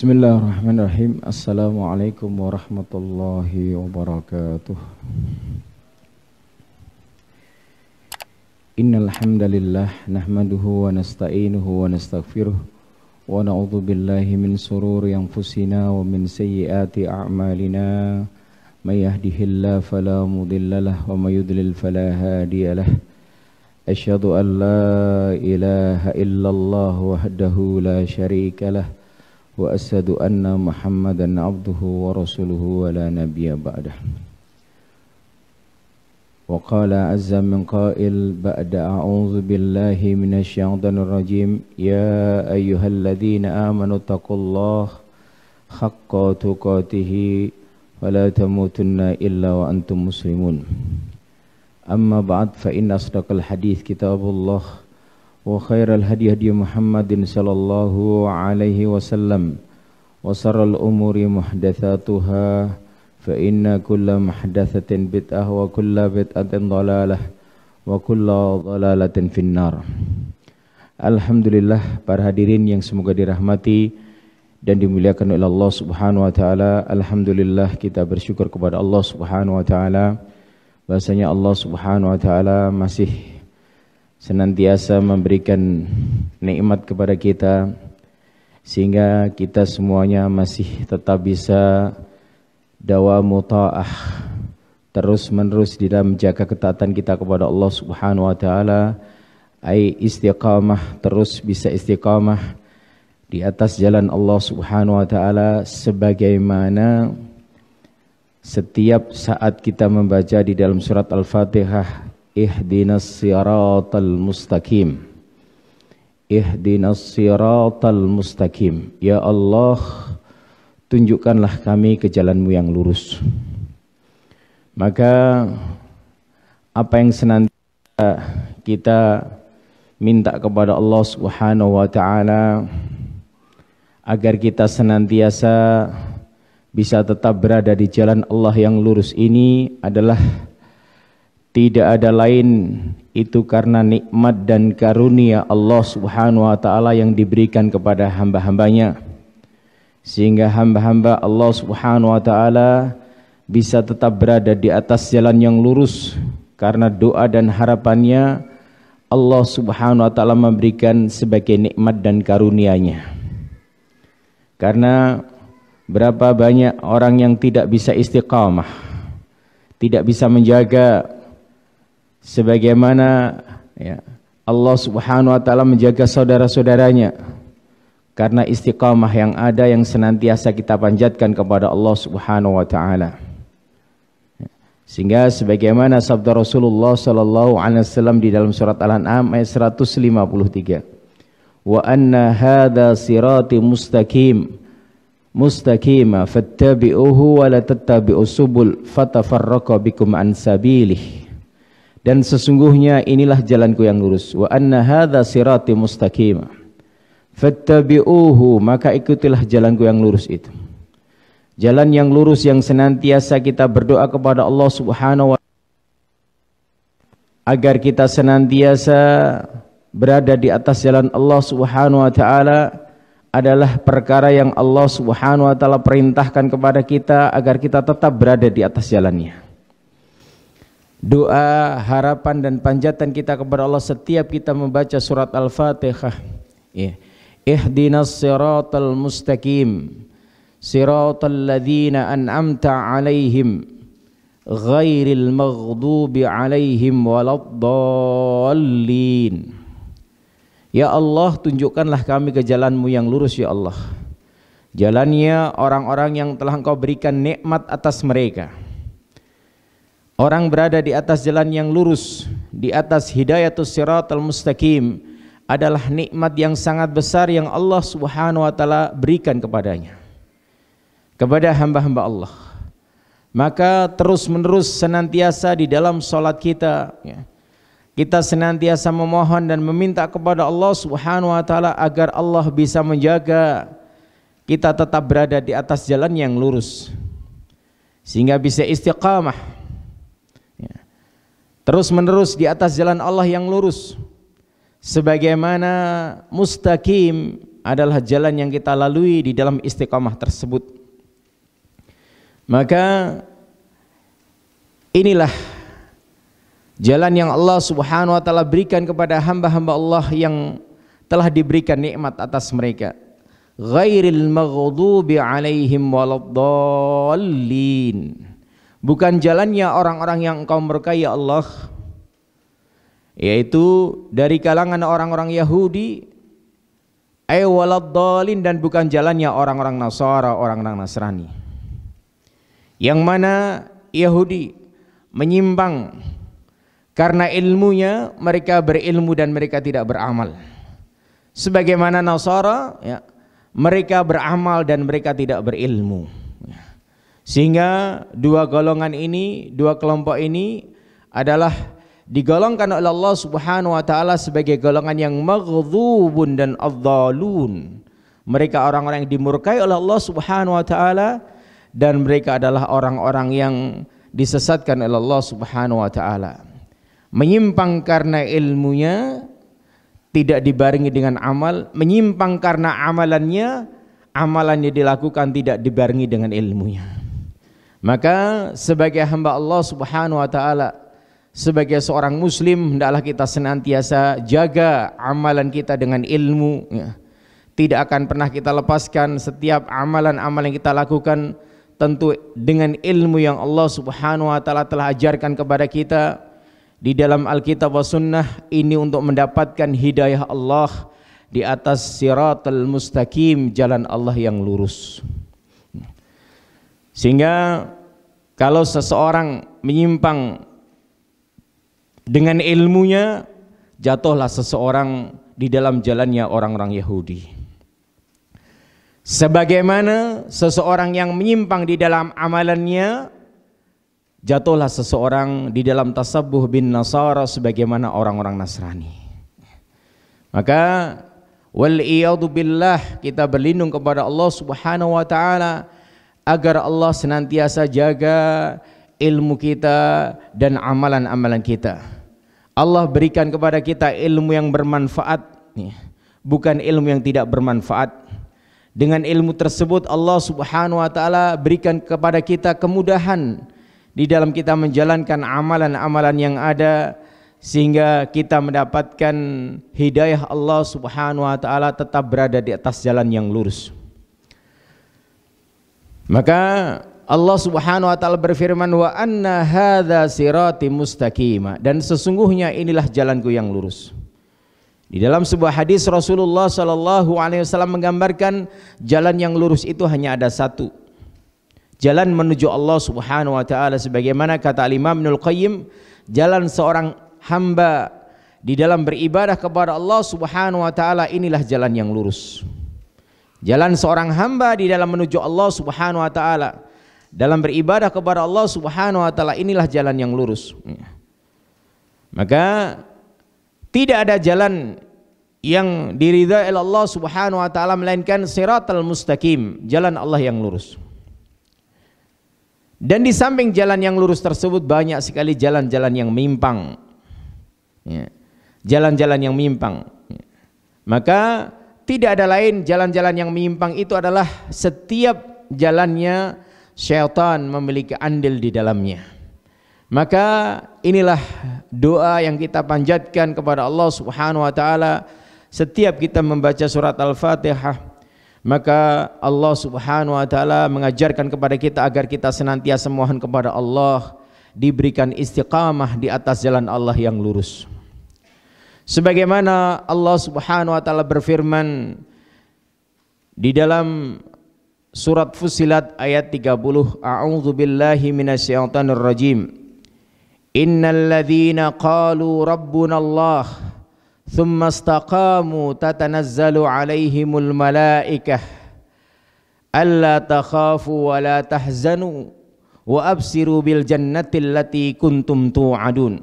Bismillahirrahmanirrahim. Assalamualaikum warahmatullahi wabarakatuh. Innal hamdalillah nahmaduhu wa nasta'inuhu wa nastaghfiruh wa na'udzu billahi min shururi anfusina wa min sayyiati a'malina. May yahdihillahu fala mudilla lahu wa may yudlil fala hadiya lahu. Asyhadu an la ilaha illallah wahdahu la syarika lahu wa asyhadu anna Muhammadan abduhu wa rasuluhu wa la nabiyya ba'dah. Wa qala azza min qail ba'da a'udzu billahi minasy syaithanir rajim ya ayyuhalladzina amanu taqullaha haqqa tuqatih wa la tamutunna illa wa antum muslimun. Amma ba'd fa inna asdaqal hadits kitabullah wa khairal hadi hadi Muhammadin sallallahu alaihi wasallam wa sharral umuri muhdatsatuha fa inna kulla muhdatsatin bid'ah wa kulla bid'atin dhalalah wa kulla dhalalatin finnar. Alhamdulillah, para hadirin yang semoga dirahmati dan dimuliakan oleh Allah Subhanahu wa taala. Alhamdulillah, kita bersyukur kepada Allah Subhanahu wa taala bahwasanya Allah Subhanahu wa taala masih senantiasa memberikan nikmat kepada kita sehingga kita semuanya masih tetap bisa dawamu ta'ah, terus menerus di dalam menjaga ketaatan kita kepada Allah Subhanahu wa taala, ai istiqamah, terus bisa istiqamah di atas jalan Allah Subhanahu wa taala sebagaimana setiap saat kita membaca di dalam surat Al-Fatihah, ihdinas siratal mustaqim, ihdinas siratal mustaqim, ya Allah tunjukkanlah kami ke jalanmu yang lurus. Maka apa yang senantiasa kita minta kepada Allah Subhanahu wa taala agar kita senantiasa bisa tetap berada di jalan Allah yang lurus ini adalah tidak ada lain itu karena nikmat dan karunia Allah Subhanahu wa taala yang diberikan kepada hamba-hambanya, sehingga hamba-hamba Allah Subhanahu wa taala bisa tetap berada di atas jalan yang lurus karena doa dan harapannya Allah Subhanahu wa taala memberikan sebagai nikmat dan karunia-Nya. Karena berapa banyak orang yang tidak bisa istiqamah, tidak bisa menjaga sebagaimana Allah Subhanahu wa taala menjaga saudara-saudaranya, karena istiqamah yang ada yang senantiasa kita panjatkan kepada Allah Subhanahu wa taala. Sehingga sebagaimana sabda Rasulullah sallallahu alaihi wasallam di dalam surat Al-An'am ayat 153, wa anna hadza sirati mustaqima fattabi'uhu wa la tattabi'us subul fatafarraqa bikum an sabilihi. Dan sesungguhnya inilah jalanku yang lurus. Wa anna hadza sirati mustaqim fattabi'uhu, maka ikutilah jalanku yang lurus itu. Jalan yang lurus yang senantiasa kita berdoa kepada Allah Subhanahu wa taala agar kita senantiasa berada di atas jalan Allah Subhanahu wa taala adalah perkara yang Allah Subhanahu wa taala perintahkan kepada kita agar kita tetap berada di atas jalannya. Doa, harapan dan panjatan kita kepada Allah setiap kita membaca surat Al-Fatihah, ihdinas siratal mustaqim siratal ladzina an'amta alaihim ghairil maghdubi alaihim waladdallin. Ya Allah, tunjukkanlah kami ke jalanmu yang lurus ya Allah, jalannya orang-orang yang telah Engkau berikan nikmat atas mereka. Orang berada di atas jalan yang lurus, di atas hidayatus siratal mustaqim adalah nikmat yang sangat besar yang Allah Subhanahu wa taala berikan kepadanya, kepada hamba-hamba Allah. Maka terus-menerus senantiasa di dalam salat kita, kita senantiasa memohon dan meminta kepada Allah Subhanahu wa taala agar Allah bisa menjaga kita tetap berada di atas jalan yang lurus sehingga bisa istiqamah terus menerus di atas jalan Allah yang lurus sebagaimana mustaqim adalah jalan yang kita lalui di dalam istiqamah tersebut. Maka inilah jalan yang Allah Subhanahu wa taala berikan kepada hamba-hamba Allah yang telah diberikan nikmat atas mereka. Ghairil maghdubi alaihim waladdallin. Bukan jalannya orang-orang yang Engkau murkai ya Allah, yaitu dari kalangan orang-orang Yahudi, ay waladdallin, dan bukan jalannya orang-orang Nasara, orang-orang Nasrani. Yang mana Yahudi menyimpang karena ilmunya, mereka berilmu dan mereka tidak beramal. Sebagaimana Nasara, ya, mereka beramal dan mereka tidak berilmu. Sehingga dua golongan ini, dua kelompok ini adalah digolongkan oleh Allah Subhanahu wa taala sebagai golongan yang maghdhubun dan adhdhalun. Mereka orang-orang yang dimurkai oleh Allah Subhanahu wa taala, dan mereka adalah orang-orang yang disesatkan oleh Allah Subhanahu wa taala. Menyimpang karena ilmunya, tidak dibarengi dengan amal, menyimpang karena amalannya dilakukan tidak dibarengi dengan ilmunya. Maka sebagai hamba Allah Subhanahu wa taala, sebagai seorang muslim, hendaklah kita senantiasa jaga amalan kita dengan ilmu, ya. Tidak akan pernah kita lepaskan setiap amalan-amalan yang kita lakukan tentu dengan ilmu yang Allah Subhanahu wa taala telah ajarkan kepada kita di dalam Alkitab wa Sunnah ini, untuk mendapatkan hidayah Allah di atas siratal mustaqim, jalan Allah yang lurus. Sehingga kalau seseorang menyimpang dengan ilmunya, jatuhlah seseorang di dalam jalannya orang-orang Yahudi. Sebagaimana seseorang yang menyimpang di dalam amalannya, jatuhlah seseorang di dalam tasabbuh bin Nasara sebagaimana orang-orang Nasrani. Maka wal iyadu billah, kita berlindung kepada Allah Subhanahu wa taala agar Allah senantiasa jaga ilmu kita dan amalan-amalan kita. Allah berikan kepada kita ilmu yang bermanfaat, bukan ilmu yang tidak bermanfaat. Dengan ilmu tersebut Allah Subhanahu wa taala berikan kepada kita kemudahan di dalam kita menjalankan amalan-amalan yang ada, sehingga kita mendapatkan hidayah Allah Subhanahu wa taala, tetap berada di atas jalan yang lurus. Maka Allah Subhanahu wa taala berfirman, wa anna hadza sirati mustaqima, dan sesungguhnya inilah jalanku yang lurus. Di dalam sebuah hadis Rasulullah sallallahu alaihi wasallam menggambarkan jalan yang lurus itu hanya ada satu, jalan menuju Allah Subhanahu wa taala. Sebagaimana kata Imam Ibnul Qayyim, jalan seorang hamba di dalam beribadah kepada Allah Subhanahu wa taala inilah jalan yang lurus. Jalan seorang hamba di dalam menuju Allah Subhanahu wa taala, dalam beribadah kepada Allah Subhanahu wa taala, inilah jalan yang lurus. Maka tidak ada jalan yang diridhai oleh Allah Subhanahu wa taala melainkan siratal mustaqim, jalan Allah yang lurus. Dan di samping jalan yang lurus tersebut banyak sekali jalan-jalan yang menyimpang, jalan-jalan yang menyimpang. Maka tidak ada lain, jalan-jalan yang menyimpang itu adalah setiap jalannya syaitan memiliki andil di dalamnya. Maka inilah doa yang kita panjatkan kepada Allah Subhanahu wa taala setiap kita membaca surat Al-Fatihah. Maka Allah Subhanahu wa taala mengajarkan kepada kita agar kita senantiasa mohon kepada Allah diberikan istiqamah di atas jalan Allah yang lurus. Sebagaimana Allah Subhanahu wa taala berfirman di dalam surat Fussilat ayat 30, a'udzu billahi minasyaitonir rajim. Innal ladzina qalu rabbuna Allah thumma istaqamu tatanazzalu alaihimul malaikah alla takhafu wa la tahzanu wa absiru bil jannati allati kuntum tu'adun.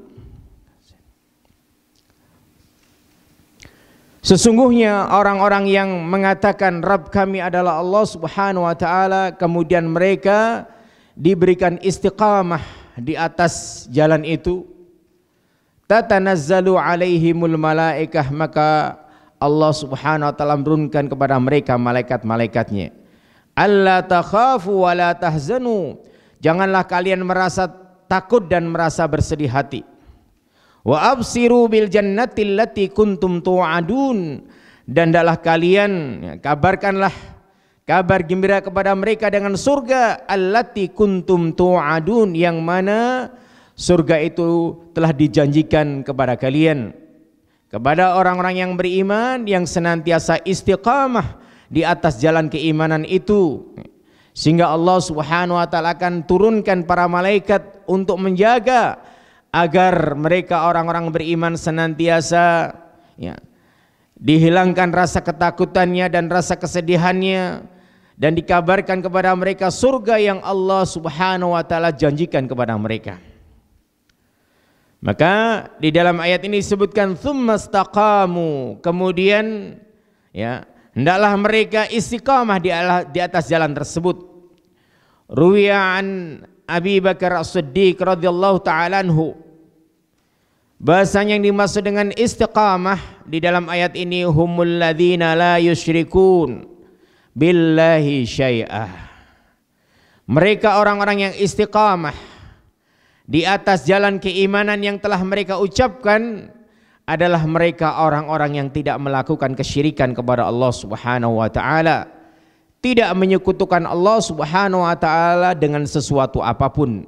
Sesungguhnya orang-orang yang mengatakan Rabb kami adalah Allah Subhanahu wa taala, kemudian mereka diberikan istiqamah di atas jalan itu, tatanazzalu alaihimul malaikah, maka Allah Subhanahu wa taala menurunkan kepada mereka malaikat-malaikatnya. Alla takhafu wa la tahzanu. Janganlah kalian merasa takut dan merasa bersedih hati. Wa absiru bil jannati allati kuntum tu'adun. Dan hendaklah kalian kabarkanlah kabar gembira kepada mereka dengan surga allati kuntum tu'adun, yang mana surga itu telah dijanjikan kepada kalian, kepada orang-orang yang beriman yang senantiasa istiqamah di atas jalan keimanan itu, sehingga Allah Subhanahu wa taala akan turunkan para malaikat untuk menjaga agar mereka orang-orang beriman senantiasa dihilangkan rasa ketakutannya dan rasa kesedihannya, dan dikabarkan kepada mereka surga yang Allah Subhanahu wa taala janjikan kepada mereka. Maka di dalam ayat ini disebutkan tsumastaqamu, kemudian hendaklah mereka istiqamah di atas jalan tersebut. Ruwiya an Abi Bakar As-Siddiq radhiyallahu taala anhu, bahasanya yang dimaksud dengan istiqamah di dalam ayat ini humul ladzina la yusyrikun billahi syai'ah. Mereka orang-orang yang istiqamah di atas jalan keimanan yang telah mereka ucapkan adalah mereka orang-orang yang tidak melakukan kesyirikan kepada Allah Subhanahu wa taala, tidak menyekutukan Allah Subhanahu wa taala dengan sesuatu apapun,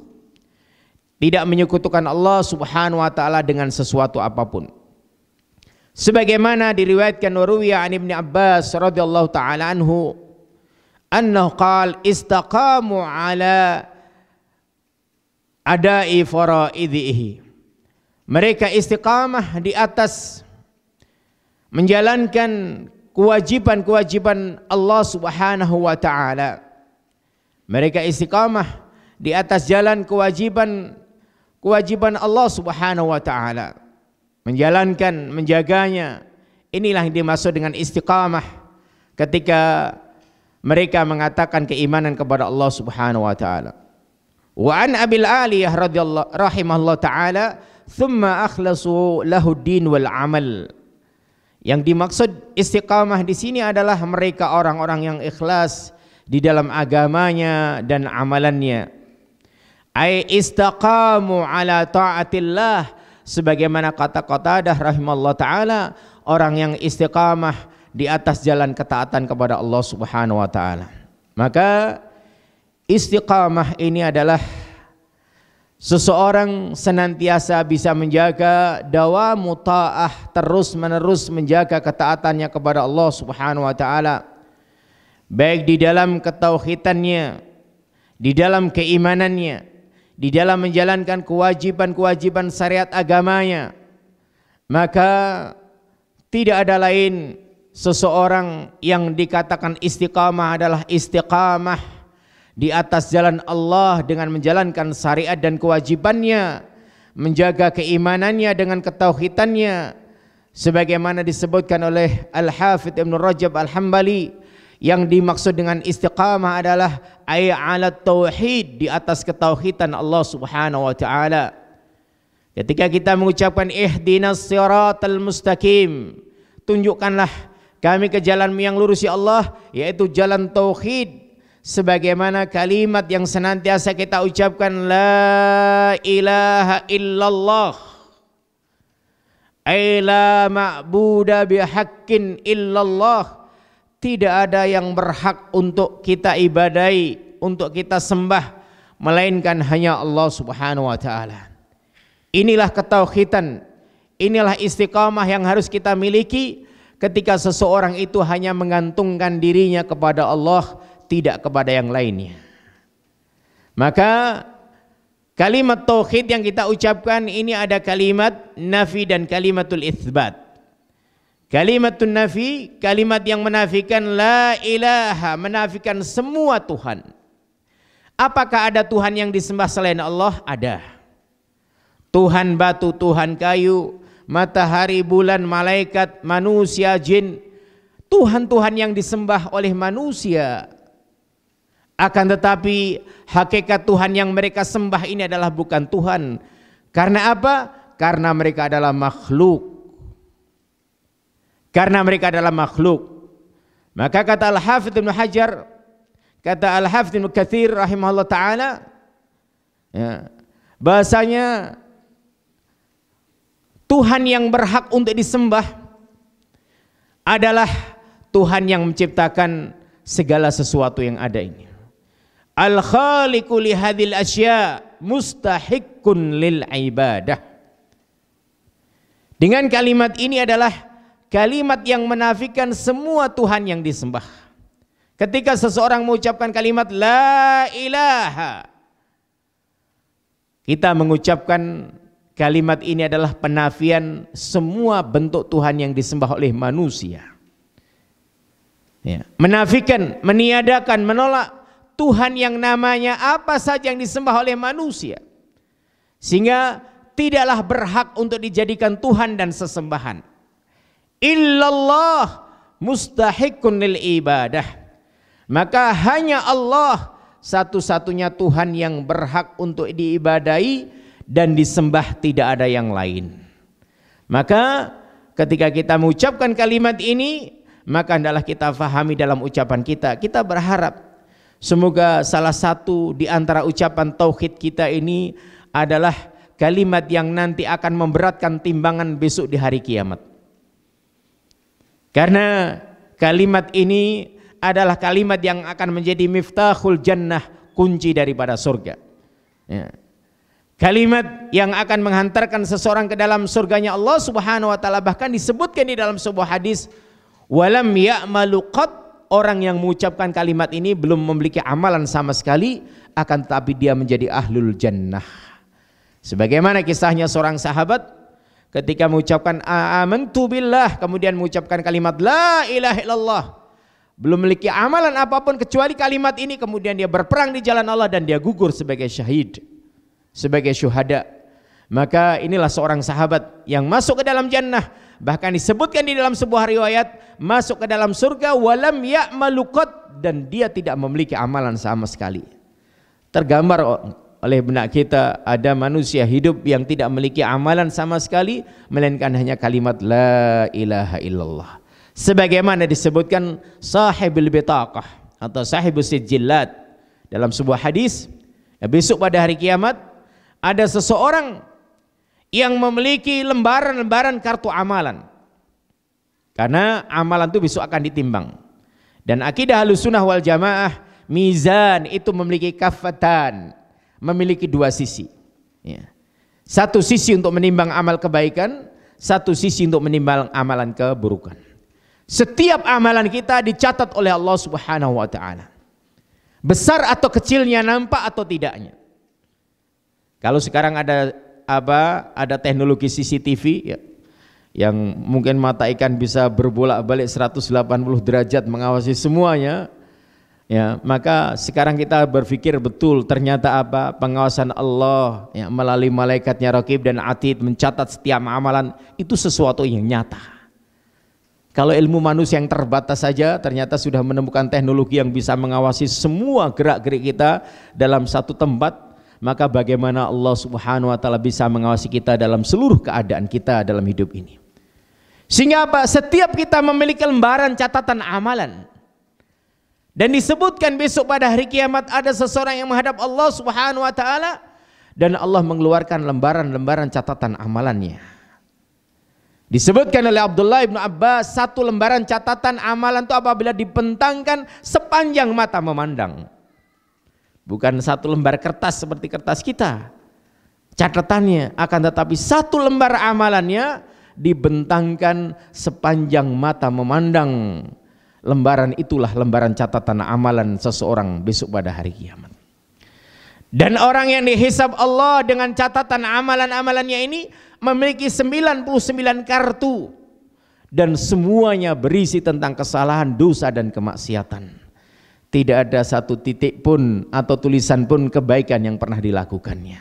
tidak menyekutukan Allah Subhanahu wa taala dengan sesuatu apapun. Sebagaimana diriwayatkan waruwiya an Ibnu Abbas radhiyallahu taala anhu annahu qala istaqamu ala adai faraidihi. Mereka istiqamah di atas menjalankan kewajiban-kewajiban Allah Subhanahu wa taala. Mereka istiqamah di atas jalan kewajiban Allah Subhanahu wa taala, menjalankan, menjaganya. Inilah yang dimaksud dengan istiqamah ketika mereka mengatakan keimanan kepada Allah Subhanahu wa taala. Wa an Abil Aliyah radhiyallahu rahimahullah taala thumma akhlasu lahu din wal amal. Yang dimaksud istiqamah di sini adalah mereka orang-orang yang ikhlas di dalam agamanya dan amalannya. Ai istaqamu ala taatillah, sebagaimana kata Qatadah rahimahullah taala, orang yang istiqamah di atas jalan ketaatan kepada Allah Subhanahu wa taala. Maka istiqamah ini adalah seseorang senantiasa bisa menjaga dawamu ta'ah, terus menerus menjaga ketaatannya kepada Allah Subhanahu wa taala, baik di dalam ketauhidannya, di dalam keimanannya, di dalam menjalankan kewajiban-kewajiban syariat agamanya. Maka tidak ada lain seseorang yang dikatakan istiqamah adalah istiqamah di atas jalan Allah dengan menjalankan syariat dan kewajibannya, menjaga keimanannya dengan ketauhidannya, sebagaimana disebutkan oleh Al-Hafidz Ibnu Rajab Al-Hambali. Yang dimaksud dengan istiqamah adalah ay ala tauhid, di atas ketauhidan Allah Subhanahu wa taala. Ketika kita mengucapkan ihdinas siratal mustaqim, tunjukkanlah kami ke jalan yang lurus ya Allah, yaitu jalan tauhid, sebagaimana kalimat yang senantiasa kita ucapkan la ilaha illallah, ay la ma'buda bihaqqin illallah. Tidak ada yang berhak untuk kita ibadai, untuk kita sembah, melainkan hanya Allah Subhanahu wa taala. Inilah ketauhidan, inilah istiqamah yang harus kita miliki ketika seseorang itu hanya mengantungkan dirinya kepada Allah, tidak kepada yang lainnya. Maka kalimat tauhid yang kita ucapkan ini ada kalimat nafi dan kalimatul itsbat. Kalimatun nafi, kalimat yang menafikan la ilaha, menafikan semua Tuhan. Apakah ada Tuhan yang disembah selain Allah? Ada. Tuhan batu, Tuhan kayu, matahari, bulan, malaikat, manusia, jin. Tuhan-Tuhan yang disembah oleh manusia. Akan tetapi hakikat Tuhan yang mereka sembah ini adalah bukan Tuhan. Karena apa? Karena mereka adalah makhluk. karena mereka adalah makhluk. Maka kata Al-Hafidz Ibnu Hajar, kata Al-Hafidz Ibnu Katsir rahimahullah taala, ya, bahasanya Tuhan yang berhak untuk disembah adalah Tuhan yang menciptakan segala sesuatu yang ada ini. Al-khaliqu li hadhil asya mustahiqqun lil ibadah. Dengan kalimat ini adalah kalimat yang menafikan semua Tuhan yang disembah. Ketika seseorang mengucapkan kalimat la ilaha, kita mengucapkan kalimat ini adalah penafian semua bentuk Tuhan yang disembah oleh manusia. Ya. Menafikan, meniadakan, menolak Tuhan yang namanya apa saja yang disembah oleh manusia. Sehingga tidaklah berhak untuk dijadikan Tuhan dan sesembahan. Illallah mustahiqqun lil ibadah. Maka hanya Allah satu-satunya Tuhan yang berhak untuk diibadahi dan disembah, tidak ada yang lain. Maka ketika kita mengucapkan kalimat ini, maka hendaklah kita fahami dalam ucapan kita. Kita berharap semoga salah satu di antara ucapan tauhid kita ini adalah kalimat yang nanti akan memberatkan timbangan besok di hari kiamat. Karena kalimat ini adalah kalimat yang akan menjadi miftahul jannah, kunci daripada surga. Ya. Kalimat yang akan menghantarkan seseorang ke dalam surganya Allah Subhanahu wa taala. Bahkan disebutkan di dalam sebuah hadis, walam ya'malu qad, orang yang mengucapkan kalimat ini belum memiliki amalan sama sekali, akan tetapi dia menjadi ahlul jannah. Sebagaimana kisahnya seorang sahabat ketika mengucapkan amantu billah, kemudian mengucapkan kalimat la ilaha illallah, belum memiliki amalan apapun kecuali kalimat ini, kemudian dia berperang di jalan Allah dan dia gugur sebagai syahid, sebagai syuhada. Maka inilah seorang sahabat yang masuk ke dalam jannah. Bahkan disebutkan di dalam sebuah riwayat, masuk ke dalam surga walam ya'malu qad, dan dia tidak memiliki amalan sama sekali. Tergambar oleh benak kita ada manusia hidup yang tidak memiliki amalan sama sekali, melainkan hanya kalimat la ilaha illallah. Sebagaimana disebutkan sahibul bitaqah atau sahibus sijillat dalam sebuah hadis, besok pada hari kiamat ada seseorang yang memiliki lembaran-lembaran kartu amalan, karena amalan itu besok akan ditimbang. Dan akidah Ahlussunnah wal Jamaah, mizan itu memiliki kafatan, memiliki dua sisi, ya. Satu sisi untuk menimbang amal kebaikan, satu sisi untuk menimbang amalan keburukan. Setiap amalan kita dicatat oleh Allah Subhanahu wa taala, besar atau kecilnya, nampak atau tidaknya. Kalau sekarang ada teknologi CCTV, ya, yang mungkin mata ikan bisa berbolak-balik 180 derajat mengawasi semuanya, ya, maka sekarang kita berpikir betul, ternyata pengawasan Allah, ya, melalui malaikatnya Raqib dan Atid mencatat setiap amalan itu sesuatu yang nyata. Kalau ilmu manusia yang terbatas saja ternyata sudah menemukan teknologi yang bisa mengawasi semua gerak-gerik kita dalam satu tempat, maka bagaimana Allah Subhanahu wa taala bisa mengawasi kita dalam seluruh keadaan kita dalam hidup ini. Sehingga setiap kita memiliki lembaran catatan amalan. Dan disebutkan besok pada hari kiamat ada seseorang yang menghadap Allah Subhanahu wa taala dan Allah mengeluarkan lembaran-lembaran catatan amalannya. Disebutkan oleh Abdullah bin Abbas, satu lembaran catatan amalan itu apabila dibentangkan sepanjang mata memandang. Bukan satu lembar kertas seperti kertas kita catatannya, akan tetapi satu lembar amalannya dibentangkan sepanjang mata memandang. Lembaran itulah lembaran catatan amalan seseorang besok pada hari kiamat. Dan orang yang dihisab Allah dengan catatan amalan-amalannya ini memiliki 99 kartu, dan semuanya berisi tentang kesalahan, dosa dan kemaksiatan. Tidak ada satu titik pun atau tulisan pun kebaikan yang pernah dilakukannya.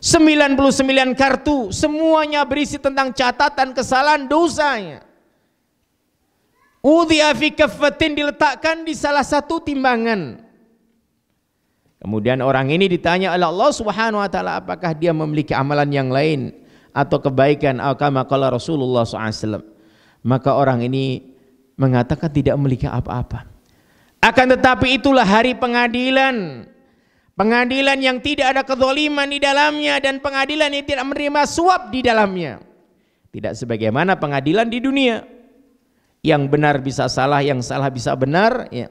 99 kartu semuanya berisi tentang catatan kesalahan, dosanya. Udhi'a fi kaffatin, diletakkan di salah satu timbangan. Kemudian orang ini ditanya oleh Allah Subhanahu wa taala, apakah dia memiliki amalan yang lain atau kebaikan, kama qala Rasulullah SAW. maka orang ini mengatakan tidak memiliki apa-apa. Akan tetapi itulah hari pengadilan. Pengadilan yang tidak ada kezaliman di dalamnya dan pengadilan yang tidak menerima suap di dalamnya. Tidak sebagaimana pengadilan di dunia. Yang benar bisa salah, yang salah bisa benar, ya.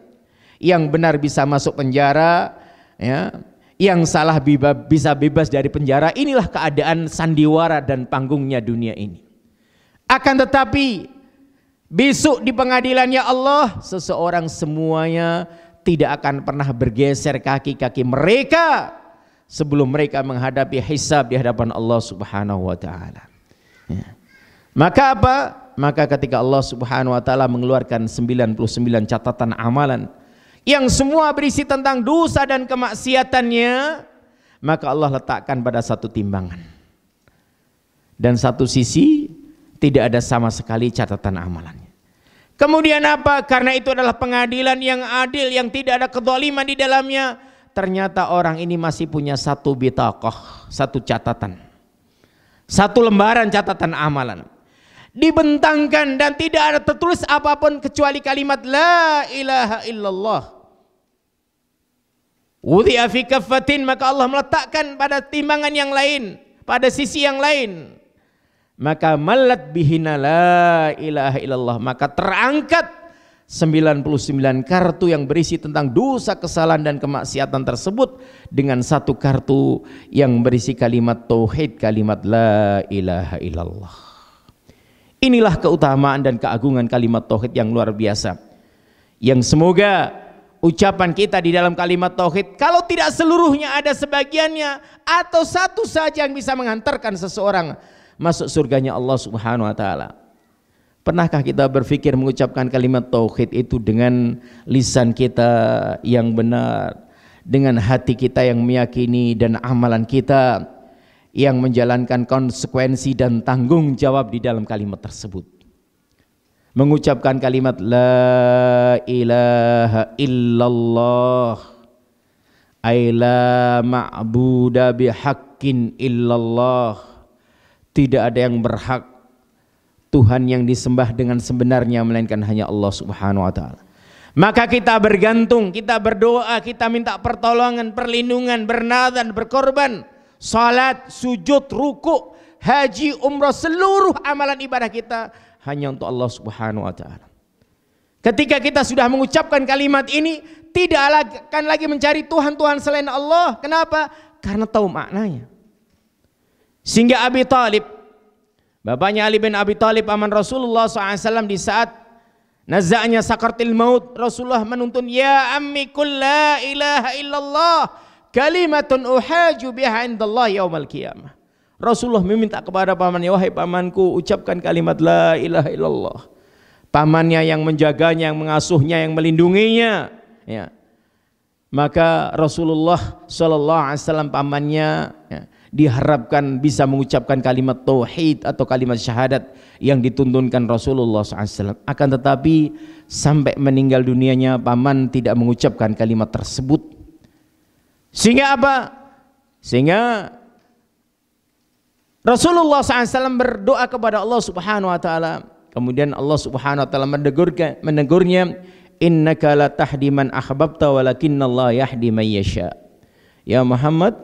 Yang benar bisa masuk penjara, ya. Yang salah bisa bebas dari penjara. Inilah keadaan sandiwara dan panggungnya dunia ini. Akan tetapi besok di pengadilannya Allah, seseorang semuanya tidak akan pernah bergeser kaki-kaki mereka sebelum mereka menghadapi hisab di hadapan Allah Subhanahu wa taala. Ya. Maka apa? Maka ketika Allah Subhanahu wa taala mengeluarkan 99 catatan amalan yang semua berisi tentang dosa dan kemaksiatannya, maka Allah letakkan pada satu timbangan. Dan satu sisi tidak ada sama sekali catatan amalannya. Kemudian apa? Karena itu adalah pengadilan yang adil, yang tidak ada kezaliman di dalamnya. Ternyata orang ini masih punya satu bitaqah, satu catatan. Satu lembaran catatan amalan. Dibentangkan dan tidak ada tertulis apapun kecuali kalimat la ilaha illallah. Wudhi'a fi kaffatin, maka Allah meletakkan pada timbangan yang lain, pada sisi yang lain. Maka malat bihina la ilaha illallah, maka terangkat 99 kartu yang berisi tentang dosa, kesalahan dan kemaksiatan tersebut dengan satu kartu yang berisi kalimat tauhid, kalimat la ilaha illallah. Inilah keutamaan dan keagungan kalimat tauhid yang luar biasa, yang semoga ucapan kita di dalam kalimat tauhid, kalau tidak seluruhnya, ada sebagiannya atau satu saja yang bisa menghantarkan seseorang masuk surganya Allah Subhanahu wa taala. Pernahkah kita berpikir mengucapkan kalimat tauhid itu dengan lisan kita yang benar, dengan hati kita yang meyakini, dan amalan kita yang menjalankan konsekuensi dan tanggung jawab di dalam kalimat tersebut? Mengucapkan kalimat la ilaha illallah, ay la ma'buda bihaqqin illallah, tidak ada yang berhak Tuhan yang disembah dengan sebenarnya melainkan hanya Allah Subhanahu wa taala. Maka kita bergantung, kita berdoa, kita minta pertolongan, perlindungan, bernadzar, berkorban, salat, sujud, ruku, haji, umrah, seluruh amalan ibadah kita hanya untuk Allah Subhanahu wa taala. Ketika kita sudah mengucapkan kalimat ini, tidak akan lagi mencari Tuhan-Tuhan selain Allah. Kenapa? Karena tahu maknanya. Sehingga Abi Talib, bapaknya Ali bin Abi Talib paman Rasulullah SAW, di saat nazaknya sakaratil maut, Rasulullah menuntun, ya ammi qul la ilaha illallah kalimatun uhaju biha indallah yaumal qiyamah. Rasulullah meminta kepada pamannya, wahai pamanku, ucapkan kalimat la ilaha illallah. Pamannya yang menjaganya, yang mengasuhnya, yang melindunginya, ya. Maka Rasulullah SAW pamannya, ya, diharapkan bisa mengucapkan kalimat tauhid atau kalimat syahadat yang dituntunkan Rasulullah SAW. Akan tetapi sampai meninggal dunianya paman tidak mengucapkan kalimat tersebut. Sehingga apa? Sehingga Rasulullah SAW berdoa kepada Allah Subhanahu wa taala. Kemudian Allah Subhanahu wa taala menegurnya, innaka la tahdi man ahbabta walakinnallaha yahdi man yasha. Ya Muhammad,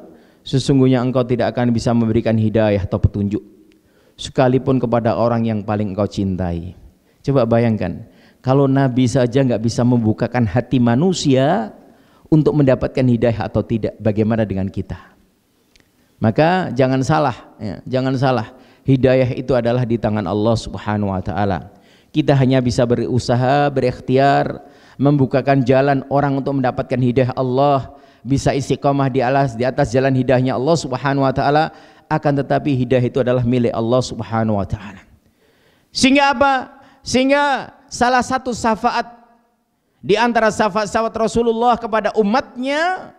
sesungguhnya engkau tidak akan bisa memberikan hidayah atau petunjuk sekalipun kepada orang yang paling engkau cintai. Coba bayangkan, kalau Nabi saja nggak bisa membukakan hati manusia untuk mendapatkan hidayah atau tidak, bagaimana dengan kita? Maka jangan salah, ya, jangan salah. Hidayah itu adalah di tangan Allah Subhanahu wa taala. Kita hanya bisa berusaha, berikhtiar, membukakan jalan orang untuk mendapatkan hidayah Allah, bisa istiqamah di atas jalan hidayahnya Allah Subhanahu wa taala. Akan tetapi hidayah itu adalah milik Allah Subhanahu wa taala. Sehingga apa? Sehingga salah satu syafaat di antara syafaat Rasulullah kepada umatnya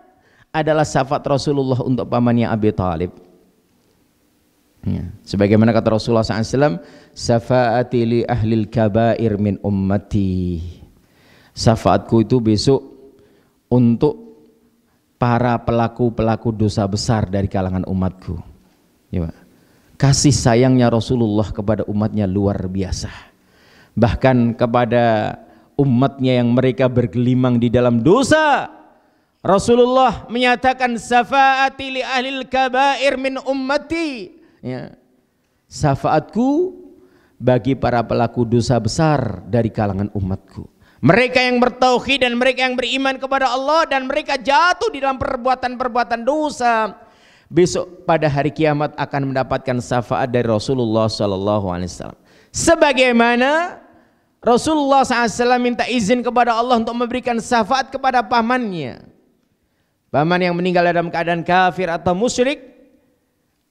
adalah syafaat Rasulullah untuk pamannya Abi Talib. Ya. Sebagaimana kata Rasulullah SAW, syafaati li ahlil kabair min ummati. Syafaatku itu besok untuk para pelaku-pelaku dosa besar dari kalangan umatku. Ya, kasih sayangnya Rasulullah kepada umatnya luar biasa. Bahkan kepada umatnya yang mereka bergelimang di dalam dosa, Rasulullah menyatakan syafaati li ahlil kabair min ummati, ya, syafaatku bagi para pelaku dosa besar dari kalangan umatku, mereka yang bertauhid dan mereka yang beriman kepada Allah dan mereka jatuh di dalam perbuatan-perbuatan dosa, besok pada hari kiamat akan mendapatkan syafaat dari Rasulullah SAW. Sebagaimana Rasulullah SAW minta izin kepada Allah untuk memberikan syafaat kepada pamannya, paman yang meninggal dalam keadaan kafir atau musyrik,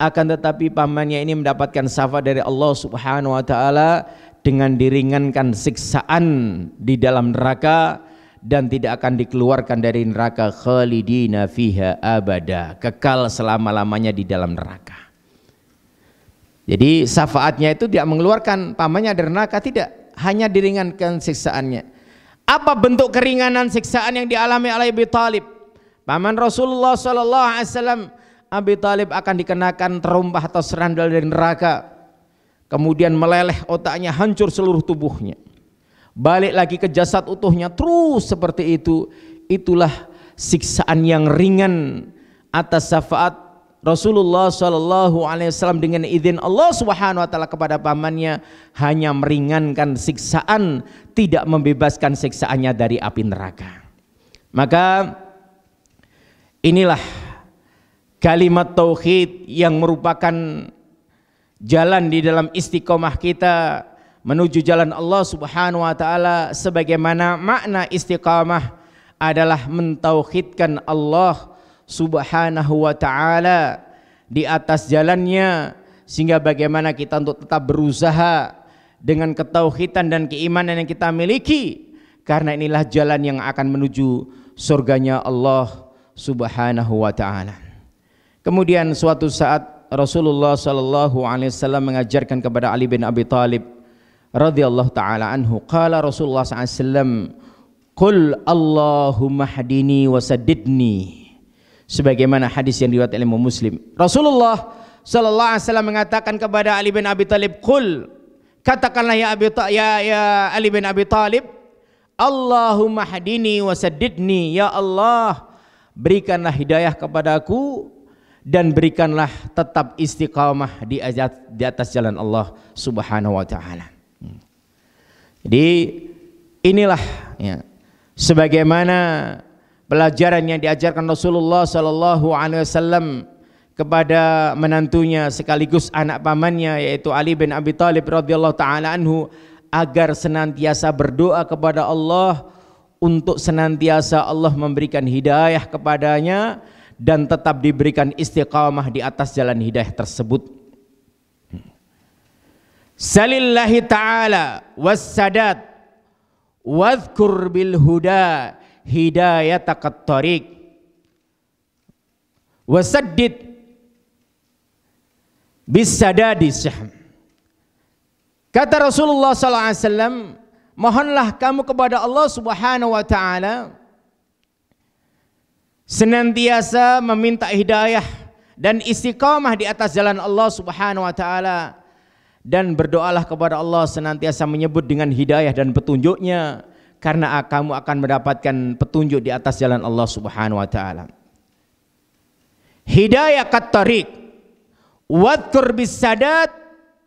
akan tetapi pamannya ini mendapatkan syafaat dari Allah Subhanahu wa taala dengan diringankan siksaan di dalam neraka dan tidak akan dikeluarkan dari neraka, khalidina fiha abada, kekal selama-lamanya di dalam neraka. Jadi syafaatnya itu tidak mengeluarkan pamannya dari neraka, tidak, hanya diringankan siksaannya. Apa bentuk keringanan siksaan yang dialami oleh Abi Thalib? Paman Rasulullah SAW, Abi Thalib akan dikenakan terumpah atau serandal dari neraka, kemudian meleleh otaknya, hancur seluruh tubuhnya, balik lagi ke jasad utuhnya, terus seperti itu. Itulah siksaan yang ringan atas syafaat Rasulullah SAW dengan izin Allah Subhanahu wa taala kepada pamannya, hanya meringankan siksaan, tidak membebaskan siksaannya dari api neraka. Maka inilah kalimat tauhid yang merupakan jalan di dalam istiqomah kita menuju jalan Allah Subhanahu wa taala. Sebagaimana makna istiqamah adalah mentauhidkan Allah Subhanahu wa taala di atas jalannya, sehingga bagaimana kita untuk tetap berusaha dengan ketauhidan dan keimanan yang kita miliki, karena inilah jalan yang akan menuju surganya Allah Subhanahu wa taala. Kemudian suatu saat Rasulullah SAW mengajarkan kepada Ali bin Abi Thalib radhiyallahu taala anhu, qala Rasulullah SAW, qul Allahumma hadini wa saddidni, sebagaimana hadis yang diriwayatkan oleh Imam Muslim. Rasulullah SAW mengatakan kepada Ali bin Abi Thalib, qul, katakanlah ya Ali bin Abi Thalib, Allahumma hadini wa saddidni, ya Allah berikanlah hidayah kepadaku dan berikanlah tetap istiqamah di atas jalan Allah Subhanahu wa taala. Jadi inilah ya, sebagaimana pelajaran yang diajarkan Rasulullah sallallahu alaihi wasallam kepada menantunya sekaligus anak pamannya, yaitu Ali bin Abi Thalib radhiyallahu taala anhu, agar senantiasa berdoa kepada Allah untuk senantiasa Allah memberikan hidayah kepadanya dan tetap diberikan istiqamah di atas jalan hidayah tersebut. Salillahi ta'ala wassadat wadhkur bil huda hidayataqat tariq wasaddid bis sadadi sahm. Kata Rasulullah SAW, mohonlah kamu kepada Allah Subhanahu wa taala senantiasa meminta hidayah dan istiqamah di atas jalan Allah Subhanahu wa taala, dan berdoalah kepada Allah senantiasa menyebut dengan hidayah dan petunjuknya, karena kamu akan mendapatkan petunjuk di atas jalan Allah Subhanahu wa taala. Hidayah kat tariq wadhkur bis sadat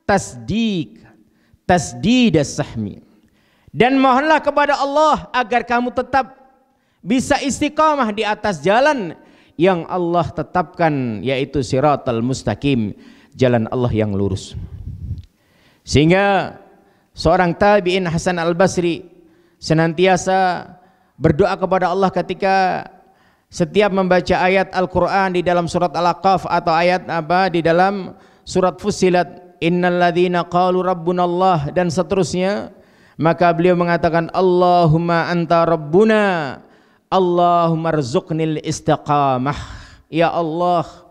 tasdiq tasdid as-sahmi, dan mohonlah kepada Allah agar kamu tetap bisa istiqamah di atas jalan yang Allah tetapkan, yaitu siratal mustaqim, jalan Allah yang lurus. Sehingga seorang tabi'in Hasan al-Basri senantiasa berdoa kepada Allah ketika setiap membaca ayat Al-Quran di dalam surat Al-Aqaf atau ayat di dalam surat Fussilat, innal ladzina qalu rabbunallah dan seterusnya, maka beliau mengatakan Allahumma anta rabbuna Allahumma rzuqnil istiqamah, ya Allah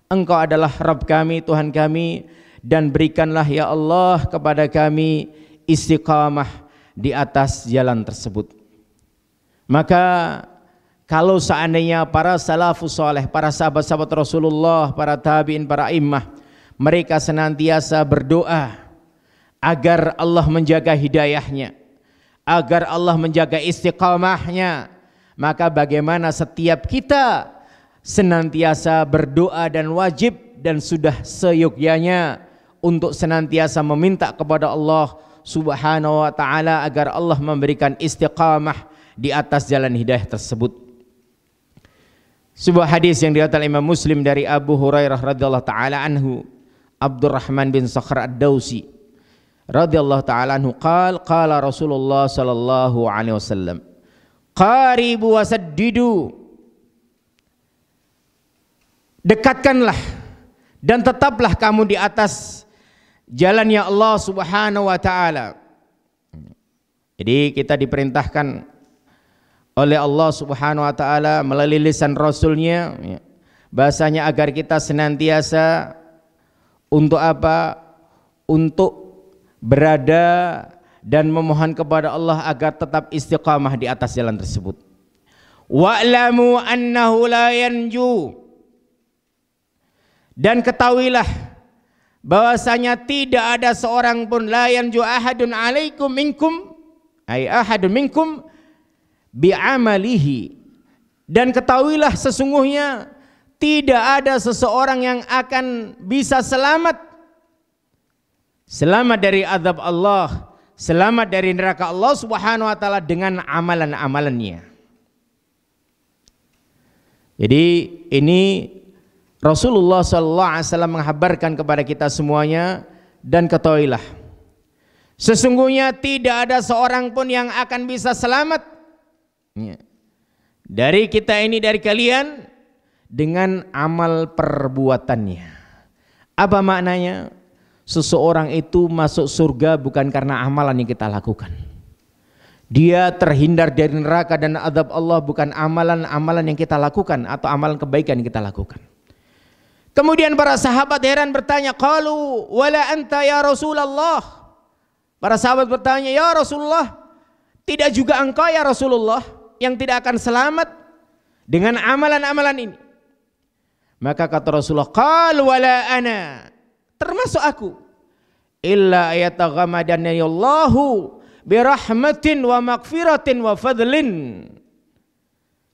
Engkau adalah Rabb kami, Tuhan kami, dan berikanlah ya Allah kepada kami istiqamah di atas jalan tersebut. Maka kalau seandainya para salafus saleh, para sahabat-sahabat Rasulullah, para tabi'in, para immah, mereka senantiasa berdoa agar Allah menjaga hidayahnya, agar Allah menjaga istiqamahnya, maka bagaimana setiap kita senantiasa berdoa dan wajib dan sudah seyogyanya untuk senantiasa meminta kepada Allah Subhanahu wa ta'ala agar Allah memberikan istiqamah di atas jalan hidayah tersebut. Sebuah hadis yang diriwayatkan Imam Muslim dari Abu Hurairah radhiyallahu taala anhu, Abdurrahman bin Sakhr ad-Dausi radhiyallahu taala anhu qala Rasulullah sallallahu alaihi wasallam, qaribu wasaddidu, dekatkanlah dan tetaplah kamu di atas jalannya Allah Subhanahu wa ta'ala. Jadi kita diperintahkan oleh Allah Subhanahu wa ta'ala melalui lisan Rasulnya, bahasanya agar kita senantiasa untuk apa? Untuk berada dan memohon kepada Allah agar tetap istiqamah di atas jalan tersebut. Wa'lamu annahu la yanju, dan ketahuilah bahwasanya tidak ada seorang pun, la yanju ahadun alaikum minkum, ay ahadun minkum bi'amalihi, dan ketahuilah sesungguhnya tidak ada seseorang yang akan bisa selamat dari azab Allah, selamat dari neraka Allah Subhanahu wa ta'ala dengan amalan-amalannya. Jadi ini Rasulullah SAW menghabarkan kepada kita semuanya, dan ketahuilah sesungguhnya tidak ada seorang pun yang akan bisa selamat dari kita ini, dari kalian, dengan amal perbuatannya. Apa maknanya? Seseorang itu masuk surga bukan karena amalan yang kita lakukan. Dia terhindar dari neraka dan azab Allah bukan amalan-amalan yang kita lakukan atau amalan kebaikan yang kita lakukan. Kemudian para sahabat heran bertanya, qalu wala anta ya Rasulullah. Para sahabat bertanya, ya Rasulullah, tidak juga engkau ya Rasulullah yang tidak akan selamat dengan amalan-amalan ini? Maka kata Rasulullah, qal wala ana, termasuk aku, illa ayataghamadani Allahu birahmatin wa maghfiratin wa fadlin,